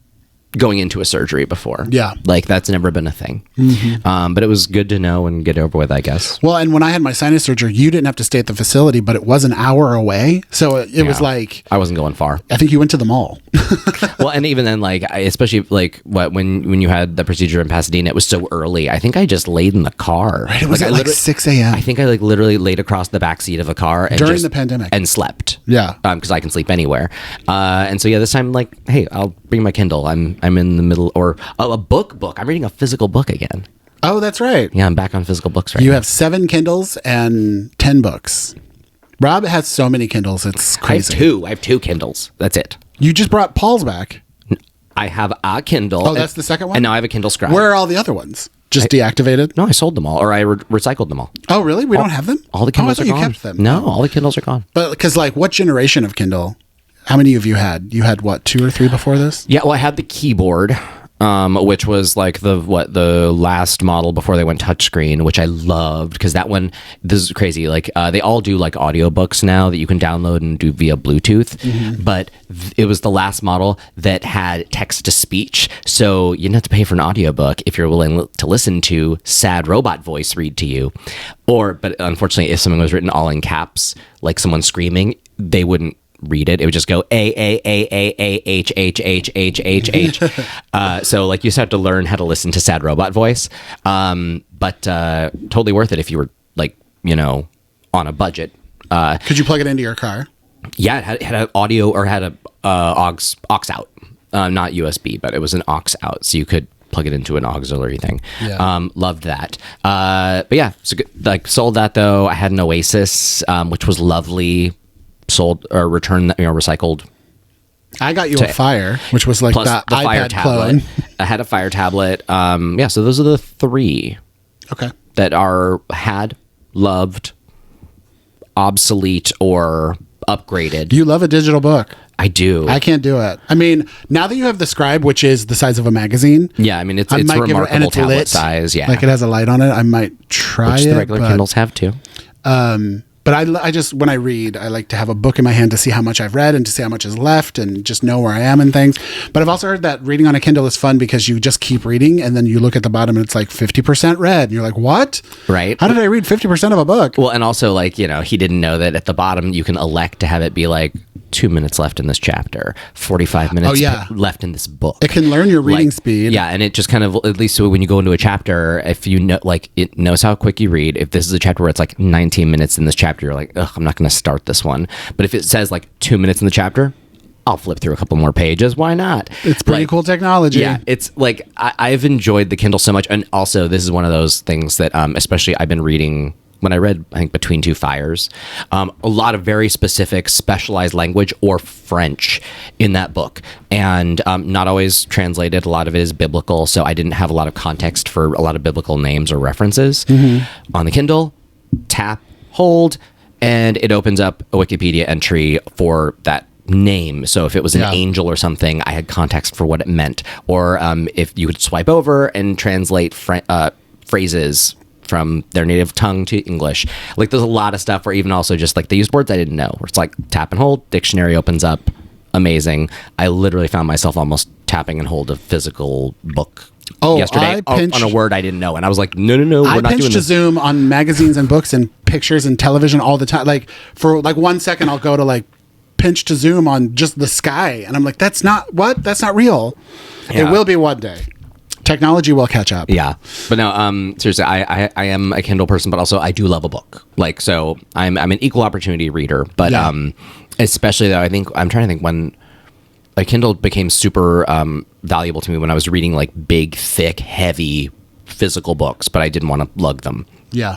going into a surgery before. Yeah. Like that's never been a thing. Mm-hmm. But it was good to know and get over with, I guess. Well, and when I had my sinus surgery, you didn't have to stay at the facility, but it was an hour away. So it was like... I wasn't going far. I think you went to the mall. Well, and even then, like, especially like when you had the procedure in Pasadena, it was so early. I think I just laid in the car. Right, it was like 6 a.m. I think I like literally laid across the back seat of a car and during the pandemic and slept. Yeah, because I can sleep anywhere. And so yeah, this time like, hey, I'll bring my Kindle. I'm in the middle, or a book. I'm reading a physical book again. Oh, that's right. Yeah, I'm back on physical books right now. You have 7 Kindles and 10 books. Rob has so many Kindles, it's crazy. I have two Kindles. That's it. You just brought Paul's back. I have a Kindle. Oh, that's the second one? And now I have a Kindle Scribe. Where are all the other ones? Just deactivated? No, I sold them all, or I recycled them all. Oh, really? We don't have them? All the Kindles are gone. You kept them. No, all the Kindles are gone. But because like, what generation of Kindle? How many of you had? You had what, 2 or 3 before this? Yeah, well, I had the keyboard. which was like the last model before they went touchscreen, which I loved because that one, this is crazy. Like they all do like audiobooks now that you can download and do via Bluetooth, but it was the last model that had text to speech, so you didn't have to pay for an audiobook if you're willing to listen to sad robot voice read to you, but unfortunately, if something was written all in caps, like someone screaming, they wouldn't read it. It would just go A H. So like you just have to learn how to listen to sad robot voice. But totally worth it if you were like, on a budget. Could you plug it into your car? Yeah, it had an audio or had a aux out, not USB, but it was an aux out, so you could plug it into an auxiliary thing. Yeah. Loved that. But yeah, so like sold that though. I had an Oasis, which was lovely. Sold or returned, recycled. I got you a Fire, which was like the iPad Fire tablet. I had a Fire tablet. So those are the three. Okay. That are loved, obsolete, or upgraded. Do you love a digital book? I do. I can't do it. I mean, now that you have the Scribe, which is the size of a magazine. Yeah, I mean, it's remarkable tablet lit, size. Yeah. Like it has a light on it. I might try which it. the regular Kindles have too. But I just, when I read, I like to have a book in my hand to see how much I've read and to see how much is left and just know where I am and things. But I've also heard that reading on a Kindle is fun because you just keep reading and then you look at the bottom and it's like 50% read. And you're like, what? Right. How did I read 50% of a book? Well, and also like, he didn't know that at the bottom you can elect to have it be like 2 minutes left in this chapter, 45 minutes left in this book. It can learn your reading speed. Yeah, and it just kind of, at least when you go into a chapter, if you know, like it knows how quick you read. If this is a chapter where it's like 19 minutes in this chapter, you're like, ugh, I'm not going to start this one. But if it says like 2 minutes in the chapter, I'll flip through a couple more pages. Why not? It's pretty cool technology. Yeah, it's like I've enjoyed the Kindle so much. And also, this is one of those things that, especially I've been reading when I read, I think, Between Two Fires, a lot of very specific specialized language or French in that book. And not always translated. A lot of it is biblical. So I didn't have a lot of context for a lot of biblical names or references. On the Kindle, tap, hold, and it opens up a Wikipedia entry for that name. So if it was an angel or something, I had context for what it meant. Or if you would swipe over and translate phrases from their native tongue to English. Like there's a lot of stuff where even also just like they used words I didn't know, where it's like tap and hold, dictionary opens up, amazing. I literally found myself almost tapping and hold a physical book yesterday on a word I didn't know. And I was like, no, we're not doing this. I pinch to zoom on magazines and books and pictures and television all the time. Like for like 1 second, I'll go to like pinch to zoom on just the sky. And I'm like, that's not real. Yeah. It will be one day. Technology will catch up. Yeah. But no, seriously, I am a Kindle person, but also I do love a book. Like, so I'm an equal opportunity reader, but especially though, I think I'm trying to think when a Kindle became super valuable to me when I was reading like big, thick, heavy physical books, but I didn't want to lug them. Yeah.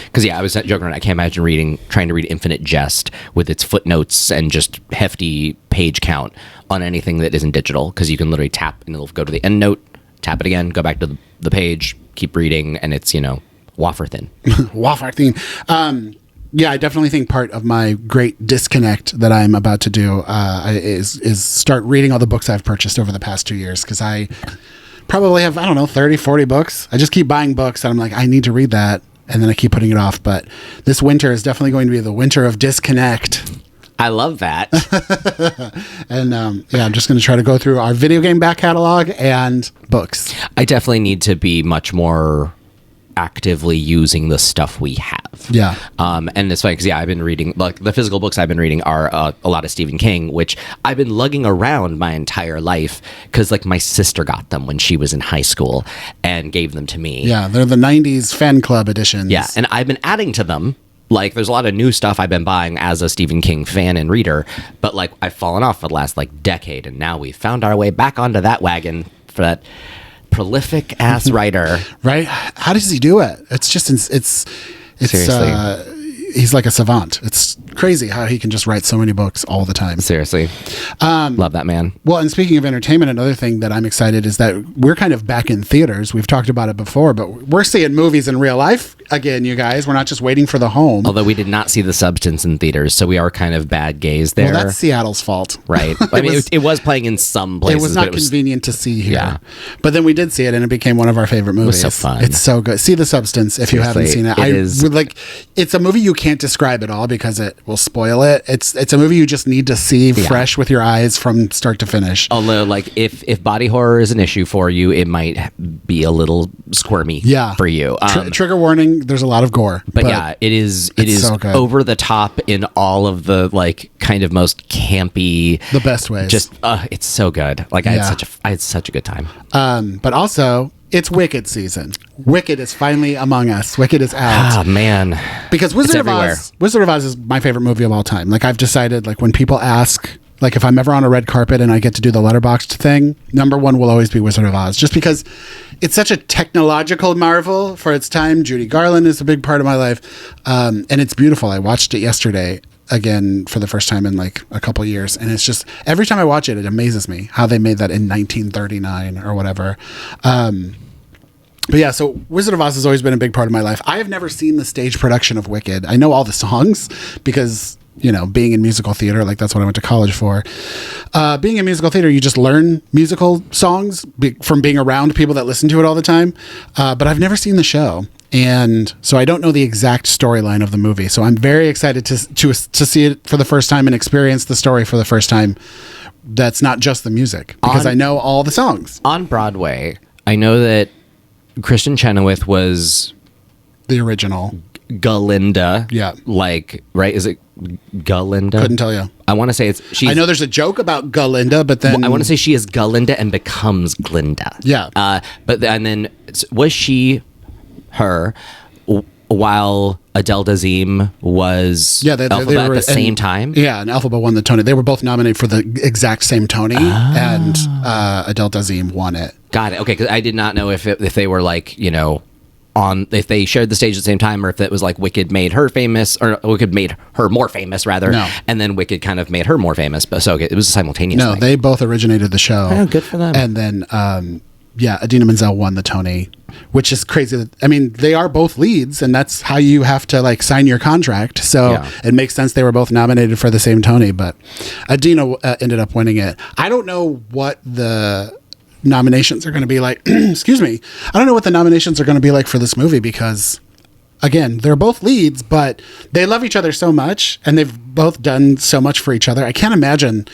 Because I was joking around. I can't imagine trying to read Infinite Jest with its footnotes and just hefty page count on anything that isn't digital, because you can literally tap and it'll go to the end note, tap it again, go back to the page, keep reading, and it's, wafer thin. Wafer thin. Yeah, I definitely think part of my great disconnect that I'm about to do is start reading all the books I've purchased over the past 2 years, because I probably have, 30, 40 books. I just keep buying books, and I'm like, I need to read that, and then I keep putting it off. But this winter is definitely going to be the winter of disconnect. I love that. And I'm just going to try to go through our video game back catalog and books. I definitely need to be much more actively using the stuff we have. Yeah. And it's funny because I've been reading, like the physical books I've been reading are a lot of Stephen King, which I've been lugging around my entire life because like my sister got them when she was in high school and gave them to me. Yeah, they're the 90s fan club editions. Yeah, and I've been adding to them. Like, there's a lot of new stuff I've been buying as a Stephen King fan and reader, but like I've fallen off for the last like decade, and now we've found our way back onto that wagon for that prolific ass writer. Right? How does he do it? It's just it's seriously. He's like a savant. It's crazy how he can just write so many books all the time. Seriously. Love that man. Well, and speaking of entertainment, another thing that I'm excited is that we're kind of back in theaters. We've talked about it before, but we're seeing movies in real life again, you guys. We're not just waiting for the home. Although we did not see The Substance in theaters, so we are kind of bad gays there. Well, that's Seattle's fault. Right. I mean, it was playing in some places. It was not convenient to see here. Yeah. But then we did see it, and it became one of our favorite movies. It was so fun. It's so good. See The Substance if you haven't seen it. It's a movie you can't describe at all because it will spoil it. It's a movie you just need to see fresh with your eyes from start to finish. Although, like, if body horror is an issue for you, it might be a little squirmy for you. Trigger warning, there's a lot of gore. But yeah, it is so good. over the top in all of the, like, kind of most campy, the best ways. Just it's so good. Like, I had such a good time. But also, it's Wicked season. Wicked is finally among us. Wicked is out. Oh man. Because Wizard of Oz is my favorite movie of all time. Like, I've decided, like, when people ask, like, if I'm ever on a red carpet and I get to do the letterboxd thing, number one will always be Wizard of Oz. Just because it's such a technological marvel for its time. Judy Garland is a big part of my life. And it's beautiful. I watched it yesterday again for the first time in like a couple years, and it's just every time I watch it, it amazes me how they made that in 1939 or whatever. But yeah, so Wizard of Oz has always been a big part of my life. I have never seen the stage production of Wicked. I know all the songs because, you know, being in musical theater, like that's what I went to college for. Being in musical theater, you just learn musical songs from being around people that listen to it all the time. But I've never seen the show. And so I don't know the exact storyline of the movie. So I'm very excited to see it for the first time and experience the story for the first time. That's not just the music, because I know all the songs. On Broadway, I know that Kristen Chenoweth was the original Galinda. Yeah. Like, right? Is it Galinda? Couldn't tell you. I want to say I know there's a joke about Galinda, but then I want to say she is Galinda and becomes Glinda. Yeah. And then was she her while Adele Dazeem was Elphaba they were at the same time? Yeah, and Elphaba won the Tony. They were both nominated for the exact same Tony, and Adele Dazeem won it. Got it. Okay, because I did not know if they were like, you know, if they shared the stage at the same time, or if it was like Wicked made her famous, or Wicked made her more famous, rather. No. And then Wicked kind of made her more famous. But so it was a simultaneous thing. They both originated the show. Oh, good for them. And then, Idina Menzel won the Tony, which is crazy. I mean, they are both leads, and that's how you have to like sign your contract. So it makes sense they were both nominated for the same Tony, but Idina ended up winning it. I don't know what the nominations are going to be like. Excuse me. I don't know what the nominations are going to be like for this movie because, again, they're both leads, but they love each other so much, and they've both done so much for each other. I can't imagine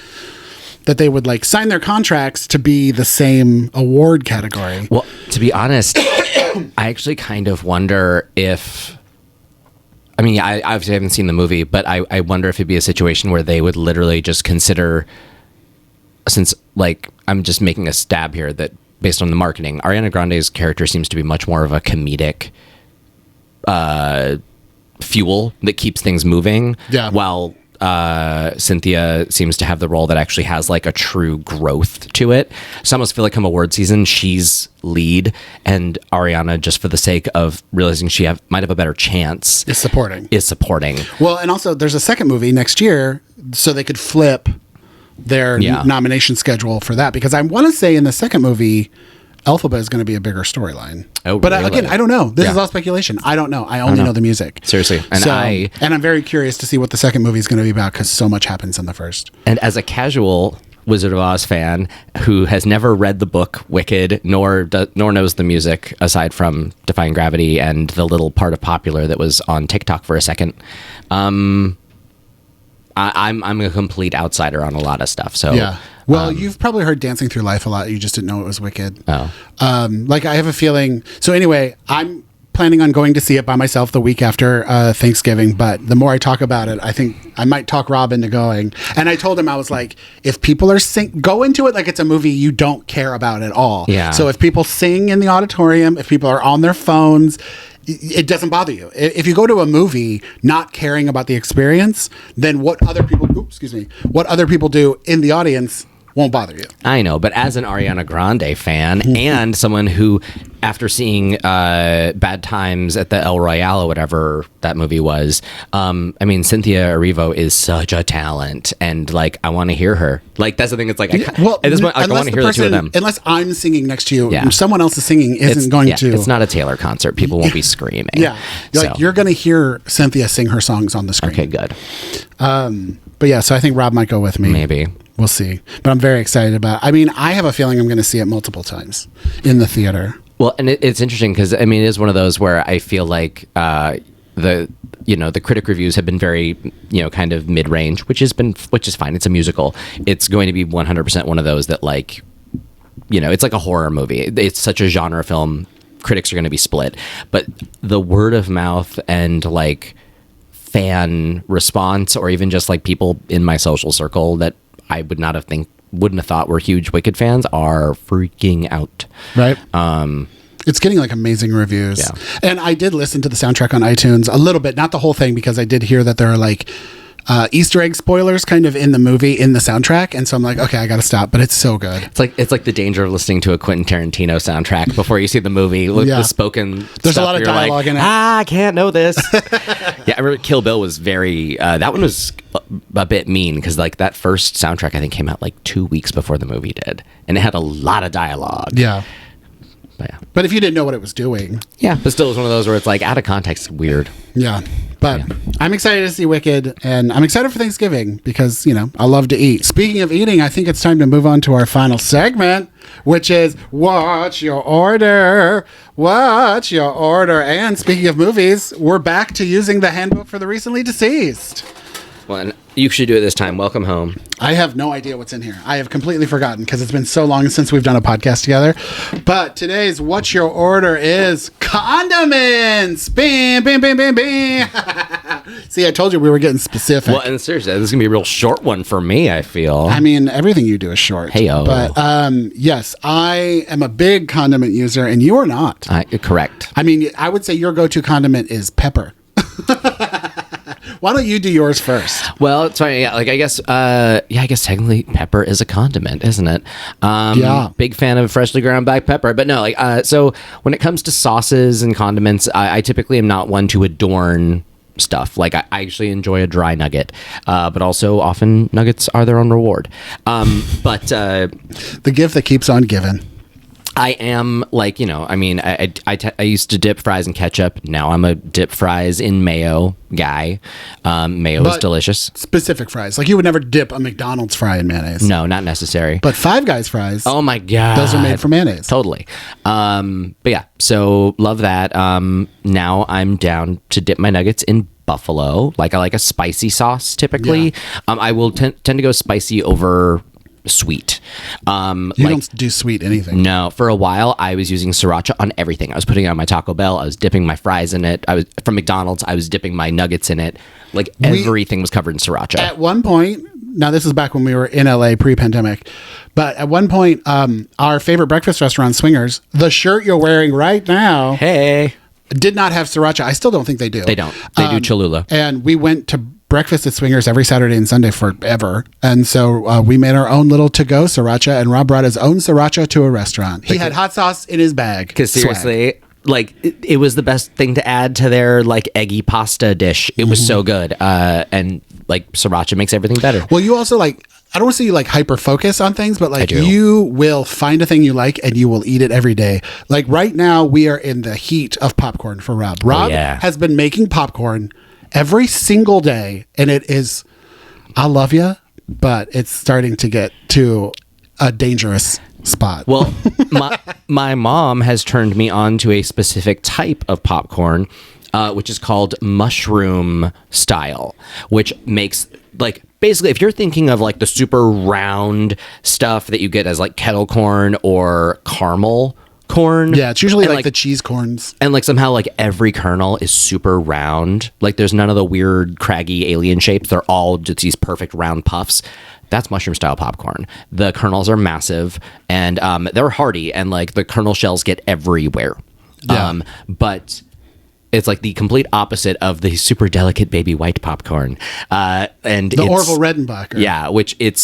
that they would like sign their contracts to be the same award category. Well, to be honest, I actually kind of wonder if, I mean, I obviously haven't seen the movie, but I wonder if it'd be a situation where they would literally just consider, since like I'm just making a stab here that based on the marketing, Ariana Grande's character seems to be much more of a comedic fuel that keeps things moving. Yeah. While Cynthia seems to have the role that actually has like a true growth to it. So I almost feel like come award season, she's lead, and Ariana, just for the sake of realizing she might have a better chance, is supporting. Well, and also there's a second movie next year, so they could flip their nomination schedule for that, because I want to say in the second movie, Elphaba is going to be a bigger storyline. Oh, but really? Again, I don't know. This is all speculation. I don't know. I only know the music. Seriously. And I'm very curious to see what the second movie is going to be about, because so much happens in the first. And as a casual Wizard of Oz fan who has never read the book Wicked, nor knows the music aside from Defying Gravity and the little part of Popular that was on TikTok for a second, I'm a complete outsider on a lot of stuff. So yeah. Well, you've probably heard Dancing Through Life a lot. You just didn't know it was Wicked. Oh. Like, I have a feeling. So anyway, I'm planning on going to see it by myself the week after Thanksgiving. But the more I talk about it, I think I might talk Rob into going. And I told him, I was like, if people are go into it like it's a movie you don't care about at all. Yeah. So if people sing in the auditorium, if people are on their phones, it doesn't bother you. If you go to a movie not caring about the experience, then what other people do in the audience won't bother you. I know, but as an Ariana Grande fan and someone who, after seeing Bad Times at the El Royale or whatever that movie was, I mean, Cynthia Erivo is such a talent, and like I want to hear her. Like that's the thing. It's like at this point, like, I want to hear the two of them. Unless I'm singing next to you, someone else is singing isn't going to. It's not a Taylor concert. People won't be screaming. Yeah, you're going to hear Cynthia sing her songs on the screen. Okay, good. But yeah, so I think Rob might go with me. Maybe. We'll see. But I'm very excited about it. I mean, I have a feeling I'm going to see it multiple times in the theater. Well, and it's interesting because, I mean, it is one of those where I feel like the critic reviews have been very, kind of mid-range, which is fine. It's a musical. It's going to be 100% one of those that, like, it's like a horror movie. It's such a genre film. Critics are going to be split. But the word of mouth and, like, fan response, or even just like people in my social circle that I wouldn't have thought were huge Wicked fans, are freaking out. Right. It's getting like amazing reviews. Yeah. And I did listen to the soundtrack on iTunes a little bit, not the whole thing, because I did hear that there are like Easter egg spoilers kind of in the movie, in the soundtrack, and so I'm like, okay, I gotta stop, but it's so good. It's like the danger of listening to a Quentin Tarantino soundtrack before you see the movie. The spoken there's stuff, a lot of dialogue in it. I can't know this. Yeah, I remember Kill Bill was very that one was a bit mean, because like that first soundtrack I think came out like 2 weeks before the movie did, and it had a lot of dialogue. Yeah. But if you didn't know what it was doing. Yeah, but still, it was one of those where it's like out of context, weird. Yeah. But I'm excited to see Wicked, and I'm excited for Thanksgiving because, I love to eat. Speaking of eating, I think it's time to move on to our final segment, which is What's Your Order? What's Your Order? And speaking of movies, we're back to using the handbook for the recently deceased. Well, and you should do it this time. Welcome home. I have no idea what's in here. I have completely forgotten because it's been so long since we've done a podcast together. But today's What's Your Order is condiments. Bam, bam, bam, bam, bam. See, I told you we were getting specific. Well, and seriously, this is going to be a real short one for me, I feel. I mean, everything you do is short. Hey-o. But yes, I am a big condiment user, and you are not. Correct. I mean, I would say your go-to condiment is pepper. Why don't you do yours first? Well, it's funny. Yeah, like I guess technically pepper is a condiment, isn't it? Big fan of freshly ground black pepper, but no, so when it comes to sauces and condiments, I typically am not one to adorn stuff. Like I actually enjoy a dry nugget, but also often nuggets are their own reward. But the gift that keeps on giving. I am like, I mean, I used to dip fries in ketchup. Now I'm a dip fries in mayo guy. Mayo is delicious. Specific fries. Like you would never dip a McDonald's fry in mayonnaise. No, not necessary. But Five Guys fries. Oh my God. Those are made for mayonnaise. Totally. But yeah, so love that. Now I'm down to dip my nuggets in buffalo. Like I like a spicy sauce typically. Yeah. I will tend to go spicy over sweet. You don't do sweet anything. No. For a while, I was using sriracha on everything. I was putting it on my Taco Bell. I was dipping my fries in it. From McDonald's. I was dipping my nuggets in it. Like everything was covered in sriracha. At one point, now this is back when we were in LA pre-pandemic, but at one point, our favorite breakfast restaurant, Swingers, the shirt you're wearing right now, did not have sriracha. I still don't think they do. They don't. They do Cholula. And we went to breakfast at Swingers every Saturday and Sunday forever. And so we made our own little to-go sriracha, and Rob brought his own sriracha to a restaurant. He had hot sauce in his bag. Because seriously, like it was the best thing to add to their like eggy pasta dish. It was so good. And like sriracha makes everything better. Well, you also like, I don't want to say you like hyper focus on things, but like you will find a thing you like and you will eat it every day. Like right now we are in the heat of popcorn for Rob. Rob has been making popcorn every single day, and it is, I love you, but it's starting to get to a dangerous spot. Well, my mom has turned me on to a specific type of popcorn, which is called mushroom style, which makes like, basically, if you're thinking of like the super round stuff that you get as like kettle corn or caramel corn. Yeah, it's usually like the cheese corns. And like somehow like every kernel is super round. Like there's none of the weird craggy alien shapes. They're all just these perfect round puffs. That's mushroom style popcorn. The kernels are massive and they're hearty, and like the kernel shells get everywhere. Yeah. But It's like the complete opposite of the super delicate baby white popcorn. And the Orville Redenbacher. Yeah,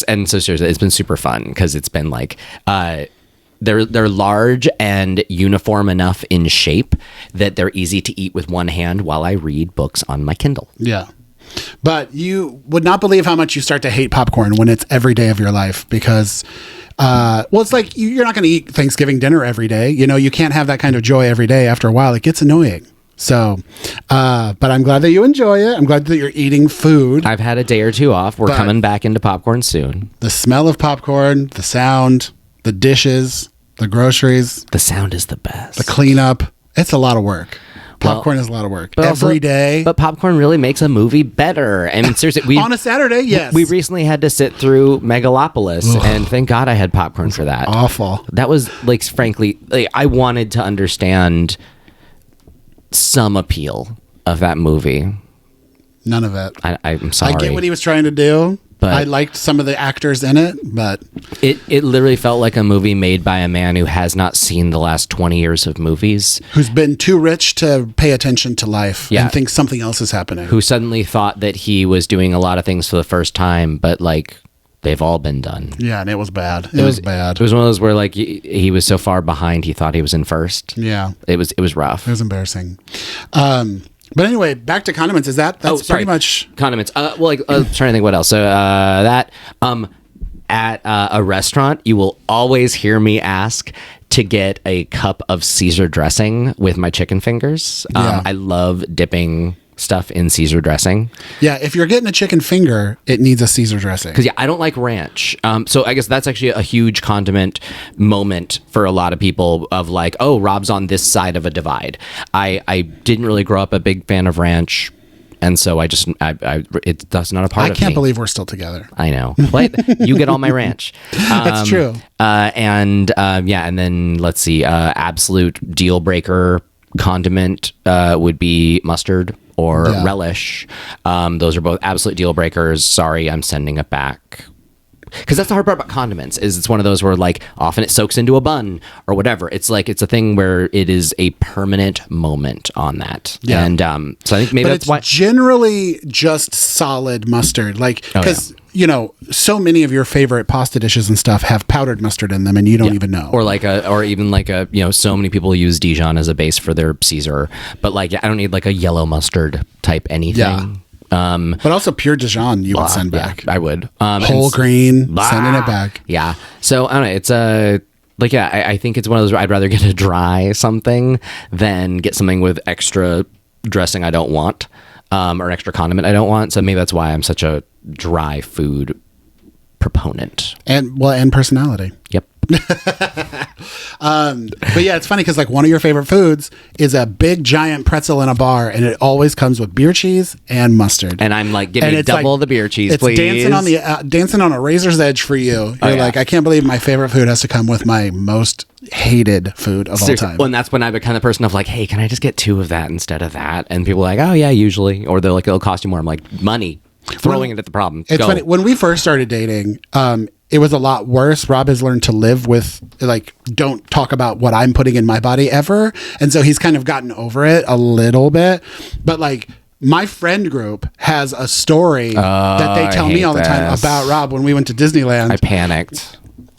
and so seriously, it's been super fun because it's been like, they're large and uniform enough in shape that they're easy to eat with one hand while I read books on my Kindle. Yeah. But you would not believe how much you start to hate popcorn when it's every day of your life because, it's like you're not going to eat Thanksgiving dinner every day. You know, you can't have that kind of joy every day. After a while, it gets annoying. So, but I'm glad that you enjoy it. I'm glad that you're eating food. I've had a day or two off. We're coming back into popcorn soon. The smell of popcorn, the sound, the dishes, the groceries. The sound is the best. The cleanup. It's a lot of work. Popcorn is a lot of work every day. But popcorn really makes a movie better. I mean, seriously, on a Saturday, yes. We recently had to sit through Megalopolis, and thank God I had popcorn for that. Awful. That was like, frankly, like, I wanted to understand some appeal of that movie. None of it. I'm sorry. I get what he was trying to do. But I liked some of the actors in it, but it literally felt like a movie made by a man who has not seen the last 20 years of movies, who's been too rich to pay attention to life and thinks something else is happening, who suddenly thought that he was doing a lot of things for the first time, but like they've all been done. Yeah, and it was bad. It was bad. It was one of those where like he was so far behind he thought he was in first. Yeah, it was rough. It was embarrassing. But anyway, back to condiments. That's pretty much condiments. Trying to think what else. So at a restaurant, you will always hear me ask to get a cup of Caesar dressing with my chicken fingers. I love dipping stuff in Caesar dressing. Yeah, if you're getting a chicken finger, it needs a Caesar dressing. Because I don't like ranch. So I guess that's actually a huge condiment moment for a lot of people of like, oh, Rob's on this side of a divide. I didn't really grow up a big fan of ranch. And so that's not a part of me. I can't believe we're still together. I know. But you get all my ranch. That's true. And then let's see, absolute deal breaker condiment would be mustard or relish. Those are both absolute deal breakers. Sorry, I'm sending it back. Because that's the hard part about condiments is it's one of those where like often it soaks into a bun or whatever. It's like it's a thing where it is a permanent moment on that. Yeah. And so I think maybe that's why generally just solid mustard. Like because so many of your favorite pasta dishes and stuff have powdered mustard in them and you don't even know. Or even so many people use Dijon as a base for their Caesar. But like I don't need like a yellow mustard type anything. Yeah. But also pure Dijon you would send back. I would. Whole grain, sending it back. Yeah. So I don't know. It's I think it's one of those where I'd rather get a dry something than get something with extra dressing I don't want, or extra condiment I don't want. So maybe that's why I'm such a dry food proponent. And personality. Yep. But yeah, it's funny because like one of your favorite foods is a big giant pretzel in a bar, and it always comes with beer cheese and mustard. And I'm like, give me double the beer cheese, please. It's dancing on a razor's edge for you. You're like, I can't believe my favorite food has to come with my most hated food of all time. Well, and that's when I'm the kind of person of like, hey, can I just get 2 of that instead of that? And people are like, oh yeah, usually, or they're like, it'll cost you more. I'm like, money. Throwing it at the problem. It's funny. When we first started dating, it was a lot worse. Rob has learned to live with, like, don't talk about what I'm putting in my body ever. And so he's kind of gotten over it a little bit. But, like, my friend group has a story that they tell me all the time about Rob when we went to Disneyland. I panicked.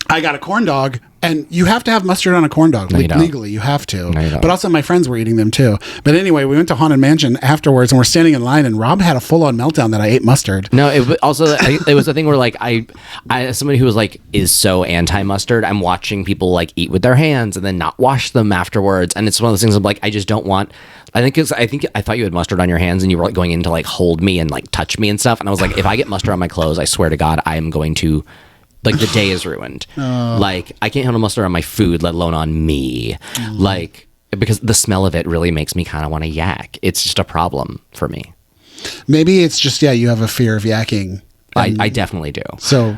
I got a corn dog, and you have to have mustard on a corn dog. No, legally, you have to. No, you don't. But also my friends were eating them too. But anyway, we went to Haunted Mansion afterwards, and we're standing in line, and Rob had a full-on meltdown that I ate mustard. No, it was a thing where like I as somebody who was like is so anti-mustard, I'm watching people like eat with their hands and then not wash them afterwards, and it's one of those things I'm like, I just don't want. I thought you had mustard on your hands and you were like going in to like hold me and like touch me and stuff, and I was like, if I get mustard on my clothes, I swear to God, I am going to. Like the day is ruined. Like I can't handle mustard on my food, let alone on me. Like because the smell of it really makes me kind of want to yak. It's just a problem for me. Maybe it's just you have a fear of yakking. I definitely do. So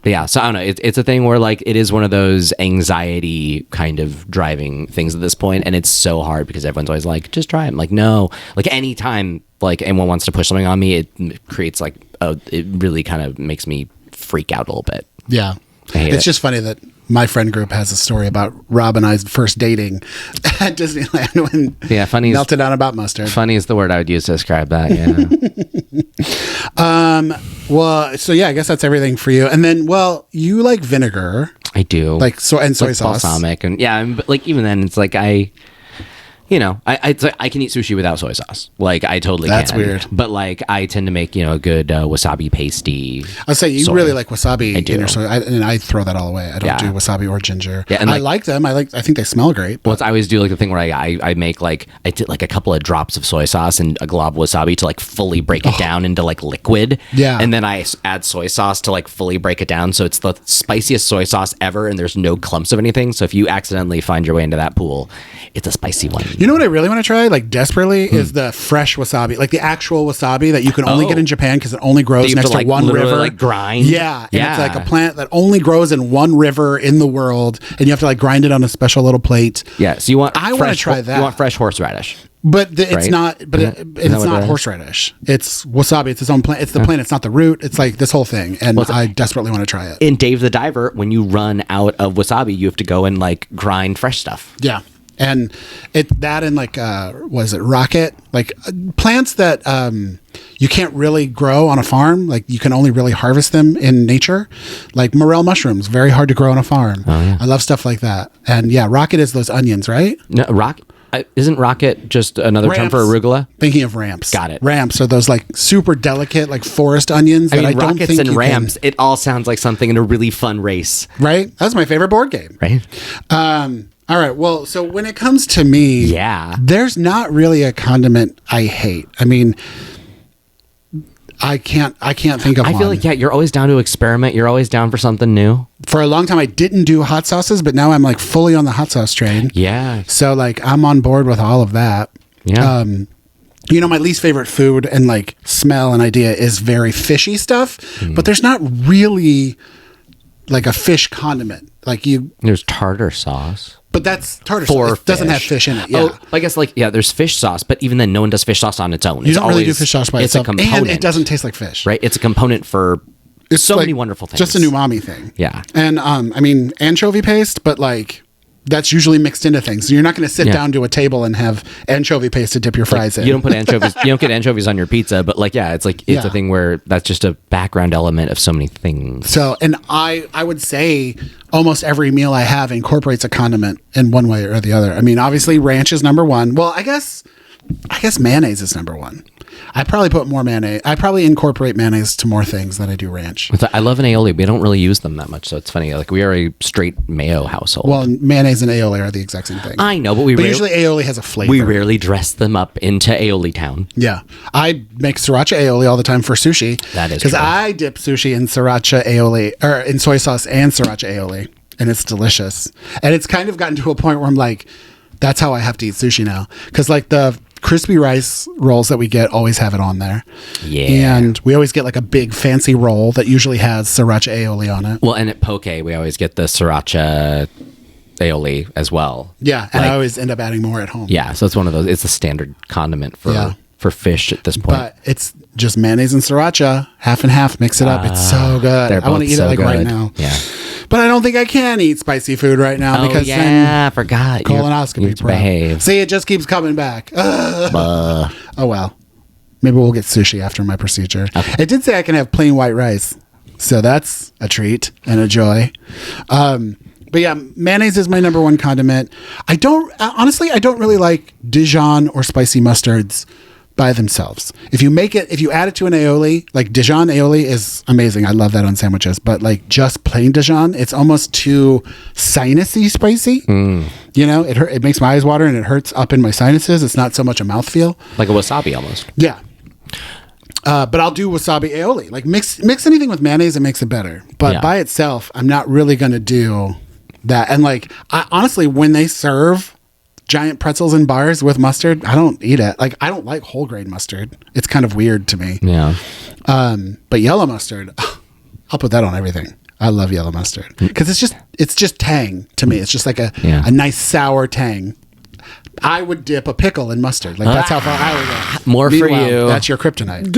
yeah. So I don't know. It's a thing where like it is one of those anxiety kind of driving things at this point, and it's so hard because everyone's always like, just try it. I'm like, no. Like anytime like anyone wants to push something on me, it creates like it really kind of makes me freak out a little bit. Yeah. I hate It's it. just funny that my friend group has a story about Rob and I's first dating at Disneyland when Yeah, funny. melted down about mustard. Funny is the word I would use to describe that. Yeah. Well, so yeah, I guess that's everything for you. And then, well, you like vinegar, I do. like and soy sauce. Balsamic, and yeah, but like even then, it's like I can eat sushi without soy sauce. Like I totally That's can. weird. But like I tend to make a good wasabi pasty. I'll say you soy. really like wasabi I do. in your soy, and I throw that all away. I don't Yeah. do wasabi or ginger. Yeah, and I like- like them. I think they smell great. Well, I always do like the thing where I make like I did like a couple of drops of soy sauce and a glob of wasabi to like fully break it down into like liquid. Yeah. And then I add soy sauce to like fully break it down, so it's the spiciest soy sauce ever, and there's no clumps of anything. So if you accidentally find your way into that pool, it's a spicy one. You know what I really want to try, like desperately, is the fresh wasabi, like the actual wasabi that you can only Oh. get in Japan because it only grows you have next to, to like, one literally, river. like, grind? Yeah, and Yeah. it's like a plant that only grows in one river in the world, and you have to like grind it on a special little plate. Yeah. So you want? I wanna fresh- try that. You want fresh horseradish? But it's Right? not. But Is that it's what not it is? horseradish. It's wasabi. It's its own plant. It's the plant. It's not the root. It's like this whole thing, and I desperately want to try it. In Dave the Diver, when you run out of wasabi, you have to go and like grind fresh stuff. Yeah. And that and like what is it, rocket, like plants that you can't really grow on a farm, like you can only really harvest them in nature, like morel mushrooms, very hard to grow on a farm. I love stuff like that. And yeah, rocket is those onions, right? No, isn't rocket just another term for arugula? Thinking of ramps. Got it. Ramps are those like super delicate like forest onions that I don't rockets think and you ramps. It all sounds like something in a really fun race, right? That's my favorite board game. right? All right. Well, so when it comes to me, Yeah. there's not really a condiment I hate. I mean, I can't think of I one. feel like you're always down to experiment. You're always down for something new. For a long time, I didn't do hot sauces, but now I'm like fully on the hot sauce train. Yeah, So like I'm on board with all of that. yeah. My least favorite food and like smell and idea is very fishy stuff, but there's not really like a fish condiment. Like There's tartar sauce. but that's tartar For sauce. It doesn't have fish. fish in it. Yeah. Oh, I guess there's fish sauce, but even then, no one does fish sauce on its own. You don't really do fish sauce by it's itself. a component, And it doesn't taste like fish. right? It's a component for It's so like many wonderful things. Just an umami thing. Yeah. And I mean anchovy paste, but like that's usually mixed into things. So you're not going to sit Yeah. down to a table and have anchovy paste to dip your fries in. You don't put anchovies. You don't get anchovies on your pizza, but it's Yeah. a thing where that's just a background element of so many things. So, and I would say almost every meal I have incorporates a condiment in one way or the other. I mean, obviously ranch is number one. Well, I guess mayonnaise is number one. I probably put more mayonnaise. I probably incorporate mayonnaise to more things than I do ranch. I love an aioli. We don't really use them that much, so it's funny. Like we are a straight mayo household. Well, mayonnaise and aioli are the exact same thing. I know, but usually aioli has a flavor. we rarely dress them up into aioli town. Yeah, I make sriracha aioli all the time for sushi. That is because true. I dip sushi in sriracha aioli or in soy sauce and sriracha aioli, and it's delicious. And it's kind of gotten to a point where I'm like, that's how I have to eat sushi now. Because like the crispy rice rolls that we get always have it on there. Yeah. And we always get like a big fancy roll that usually has sriracha aioli on it. Well, and at poke, we always get the sriracha aioli as well. Yeah, and Like- I always end up adding more at home. Yeah, so it's one of those. It's a standard condiment for Yeah. for fish at this point. But it's just mayonnaise and sriracha, half and half. Mix it up. It's so good. They're I want to both eat so it like right good. now. Yeah. But I don't think I can eat spicy food right now because then I forgot. You colonoscopy. have to bro. behave. See, it just keeps coming back. Oh well. Maybe we'll get sushi after my procedure. It did say I can have plain white rice, so that's a treat and a joy. But yeah, mayonnaise is my number one condiment. I don't really like Dijon or spicy mustards by themselves. If you add it to an aioli, like Dijon aioli is amazing. I love that on sandwiches. But like just plain Dijon, it's almost too sinusy spicy. You know, it makes my eyes water and it hurts up in my sinuses. It's not so much a mouthfeel. Like a wasabi almost. Yeah. But I'll do wasabi aioli. Like mix anything with mayonnaise, it makes it better. But Yeah. by itself, I'm not really going to do that. And like, honestly, when they serve giant pretzels in bars with mustard, I don't eat it. Like, I don't like whole grain mustard. It's kind of weird to me. Yeah. But yellow mustard, I'll put that on everything. I love yellow mustard because it's just tang to me. It's just like a nice sour tang. I would dip a pickle in mustard. Like that's how far I would go. More for Meanwhile, you. That's your kryptonite.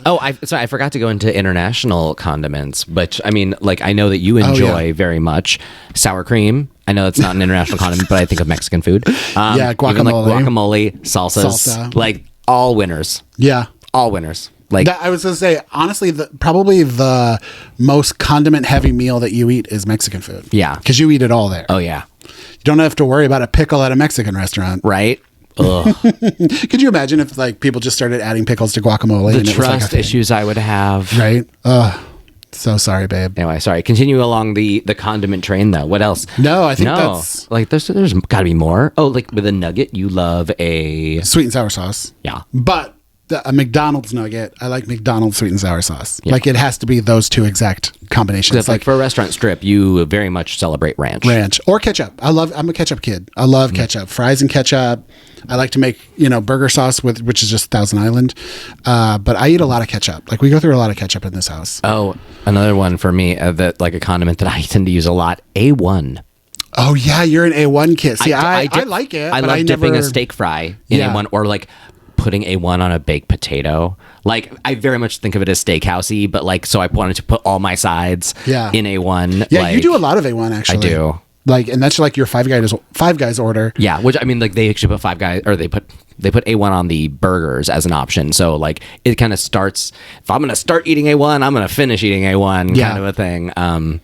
Oh, I forgot to go into international condiments, but I mean, like, I know that you enjoy very much sour cream. I know it's not an international condiment, but I think of Mexican food. Yeah, guacamole. Even like guacamole, salsas, Salsa. like all winners. Yeah. All winners. Like I was going to say, honestly, probably the most condiment heavy meal that you eat is Mexican food. Yeah. Because you eat it all there. oh yeah, You don't have to worry about a pickle at a Mexican restaurant. right. Ugh. Could you imagine if like people just started adding pickles to guacamole? The and it was like a trust thing? issues I would have. Right? Ugh. So sorry, babe. Anyway, sorry. Continue along the condiment train though. What else? No, I think that's like there's got to be more. Oh, like with a nugget, you love a sweet and sour sauce. yeah. But a McDonald's nugget, I like McDonald's sweet and sour sauce. Like it has to be those two exact combinations. It's like for a restaurant strip, you very much celebrate ranch. Or ketchup. I'm a ketchup kid. I love ketchup. Fries and ketchup. I like to make, burger sauce which is just Thousand Island. But I eat a lot of ketchup. Like we go through a lot of ketchup in this house. Oh, another one for me that like a condiment that I tend to use a lot. A1. Oh yeah, you're an A1 kid. See, I dip- like it. I but love dipping a never... steak fry in Yeah. A1 or like putting A1 on a baked potato. Like I very much think of it as steakhousey, but like so I wanted to put all my sides in A1. Yeah, like, you do a lot of A1 actually. I do. Like, and that's like your Five Guys order. Yeah, which I mean, like they actually put Five Guys, or they put A1 on the burgers as an option. So like it kind of starts. If I'm gonna start eating A1, I'm gonna finish eating A1, kind of a thing.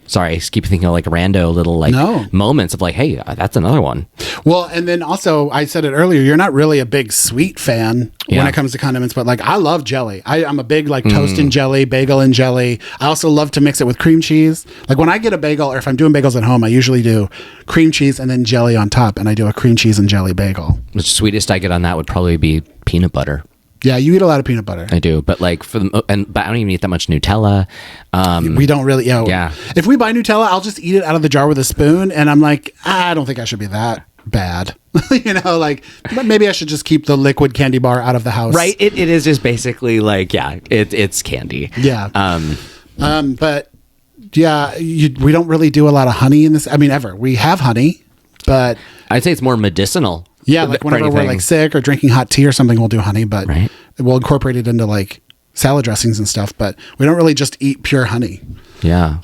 Sorry, I keep thinking of like rando little like moments of like, hey, that's another one. Well, and then also I said it earlier, you're not really a big sweet fan when it comes to condiments, but like I love jelly. I'm a big like toast and jelly, bagel and jelly. I also love to mix it with cream cheese. Like when I get a bagel, or if I'm doing bagels at home, I usually do cream cheese and then jelly on top, and I do a cream cheese and jelly bagel. The sweetest I get on that would probably be peanut butter. Yeah, you eat a lot of peanut butter. I do, but like but I don't even eat that much Nutella. We don't really. Yeah. If we buy Nutella, I'll just eat it out of the jar with a spoon, and I'm like, I don't think I should be that bad. Like maybe I should just keep the liquid candy bar out of the house. Right. It is just basically like it's candy. Yeah. But yeah, we don't really do a lot of honey in this. I mean, ever. We have honey, but I'd say it's more medicinal. Yeah, like whenever we're like sick or drinking hot tea or something, we'll do honey, but we'll incorporate it into like salad dressings and stuff, but we don't really just eat pure honey. Yeah.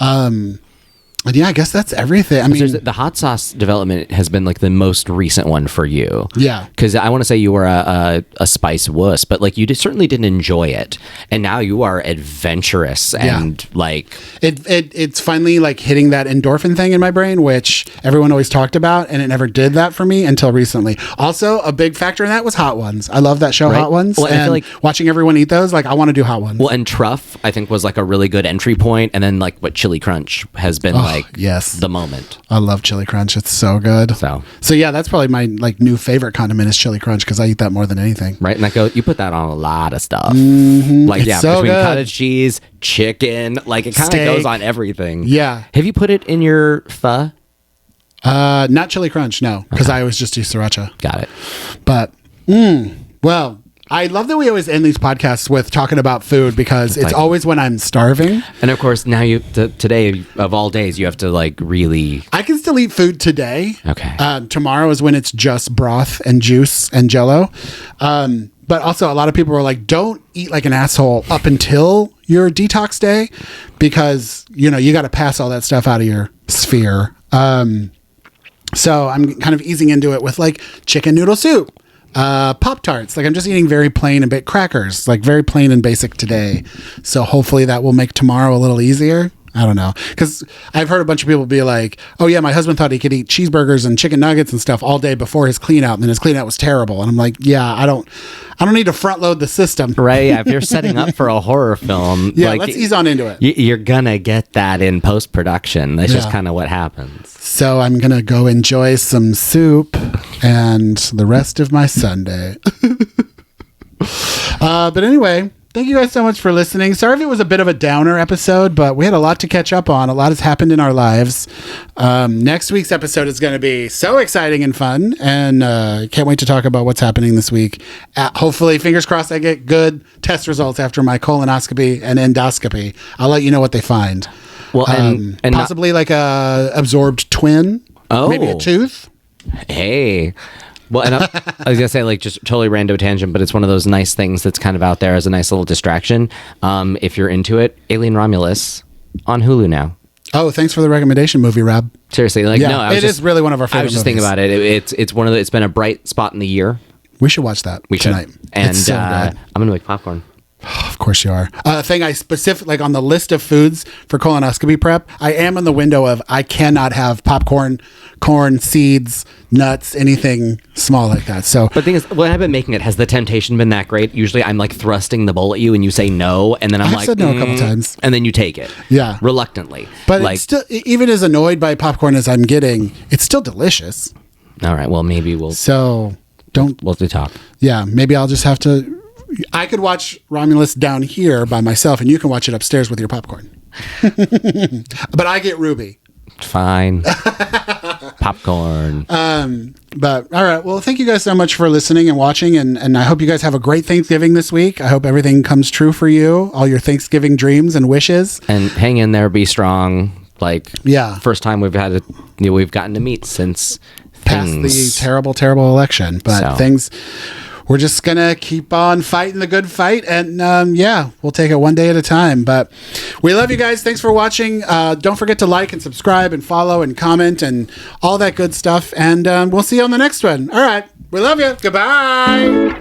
And yeah, I guess that's everything. I mean, the hot sauce development has been like the most recent one for you. Yeah. Because I want to say you were a spice wuss, but like you certainly didn't enjoy it. And now you are adventurous and like... It's finally like hitting that endorphin thing in my brain, which everyone always talked about, and it never did that for me until recently. Also, a big factor in that was Hot Ones. I love that show, Hot Ones. Well, and I feel like watching everyone eat those, like I want to do Hot Ones. Well, and Truff, I think, was like a really good entry point. And then like what Chili Crunch has been like the moment. I love Chili Crunch. It's so good. So yeah, that's probably my like new favorite condiment is Chili Crunch because I eat that more than anything. Right, and you put that on a lot of stuff. Like it's so between good. cottage cheese, chicken, like it kind of goes on everything. Yeah. Have you put it in your pho? Not Chili Crunch, no, because I always just do sriracha. Got it. But well, I love that we always end these podcasts with talking about food because it's always when I'm starving. And of course, now today of all days, you have to like really... I can still eat food today. Okay. Tomorrow is when it's just broth and juice and Jell-O. But also a lot of people were like, don't eat like an asshole up until your detox day because, you got to pass all that stuff out of your sphere. So I'm kind of easing into it with like chicken noodle soup. Pop-Tarts. Like I'm just eating very plain and crackers, like very plain and basic today. So hopefully that will make tomorrow a little easier. I don't know. Because I've heard a bunch of people be like, oh yeah, my husband thought he could eat cheeseburgers and chicken nuggets and stuff all day before his clean out. And then his clean out was terrible. And I'm like, yeah, I don't need to front load the system. Right. Yeah, if you're setting up for a horror film, let's ease on into it. You're going to get that in post-production. That's just kind of what happens. So I'm going to go enjoy some soup and the rest of my Sunday. But anyway, thank you guys so much for listening. Sorry if it was a bit of a downer episode, but we had a lot to catch up on. A lot has happened in our lives. Next week's episode is going to be so exciting and fun, and can't wait to talk about what's happening this week. Hopefully, fingers crossed, I get good test results after my colonoscopy and endoscopy. I'll let you know what they find. Well, and possibly like a absorbed twin. Oh. Maybe a tooth. Hey. Well, and I was gonna say, like, just totally rando tangent, but it's one of those nice things that's kind of out there as a nice little distraction. If you're into it, Alien Romulus on Hulu now. Oh, thanks for the recommendation, movie Rob. Seriously, like, no, it is really one of our favorite. I was just movies. thinking about it. It's one of the. It's been a bright spot in the year. We should watch that tonight. And it's so good. I'm gonna make popcorn. Of course you are. Thing I specific like on the list of foods for colonoscopy prep, I am in the window of I cannot have popcorn, corn, seeds, nuts, anything small like that. So, But the thing is, when I've been making it, has the temptation been that great? Usually, I'm like thrusting the bowl at you, and you say no, and then I'm I've like, said no a couple times, and then you take it, Yeah. reluctantly. but like, it's still, even as annoyed by popcorn as I'm getting, it's still delicious. all right, well, maybe we'll So don't. do talk. Yeah, maybe I'll just have to. I could watch Romulus down here by myself, and you can watch it upstairs with your popcorn. But I get Ruby. Fine, popcorn. But all right, well, thank you guys so much for listening and watching, and I hope you guys have a great Thanksgiving this week. I hope everything comes true for you, all your Thanksgiving dreams and wishes. And hang in there, be strong. Like, Yeah. first time we've gotten to meet since Past the terrible election, but So. we're just gonna keep on fighting the good fight, and we'll take it one day at a time. But we love you guys. Thanks for watching. Don't forget to like and subscribe and follow and comment and all that good stuff, and we'll see you on the next one. All right, we love you. Goodbye.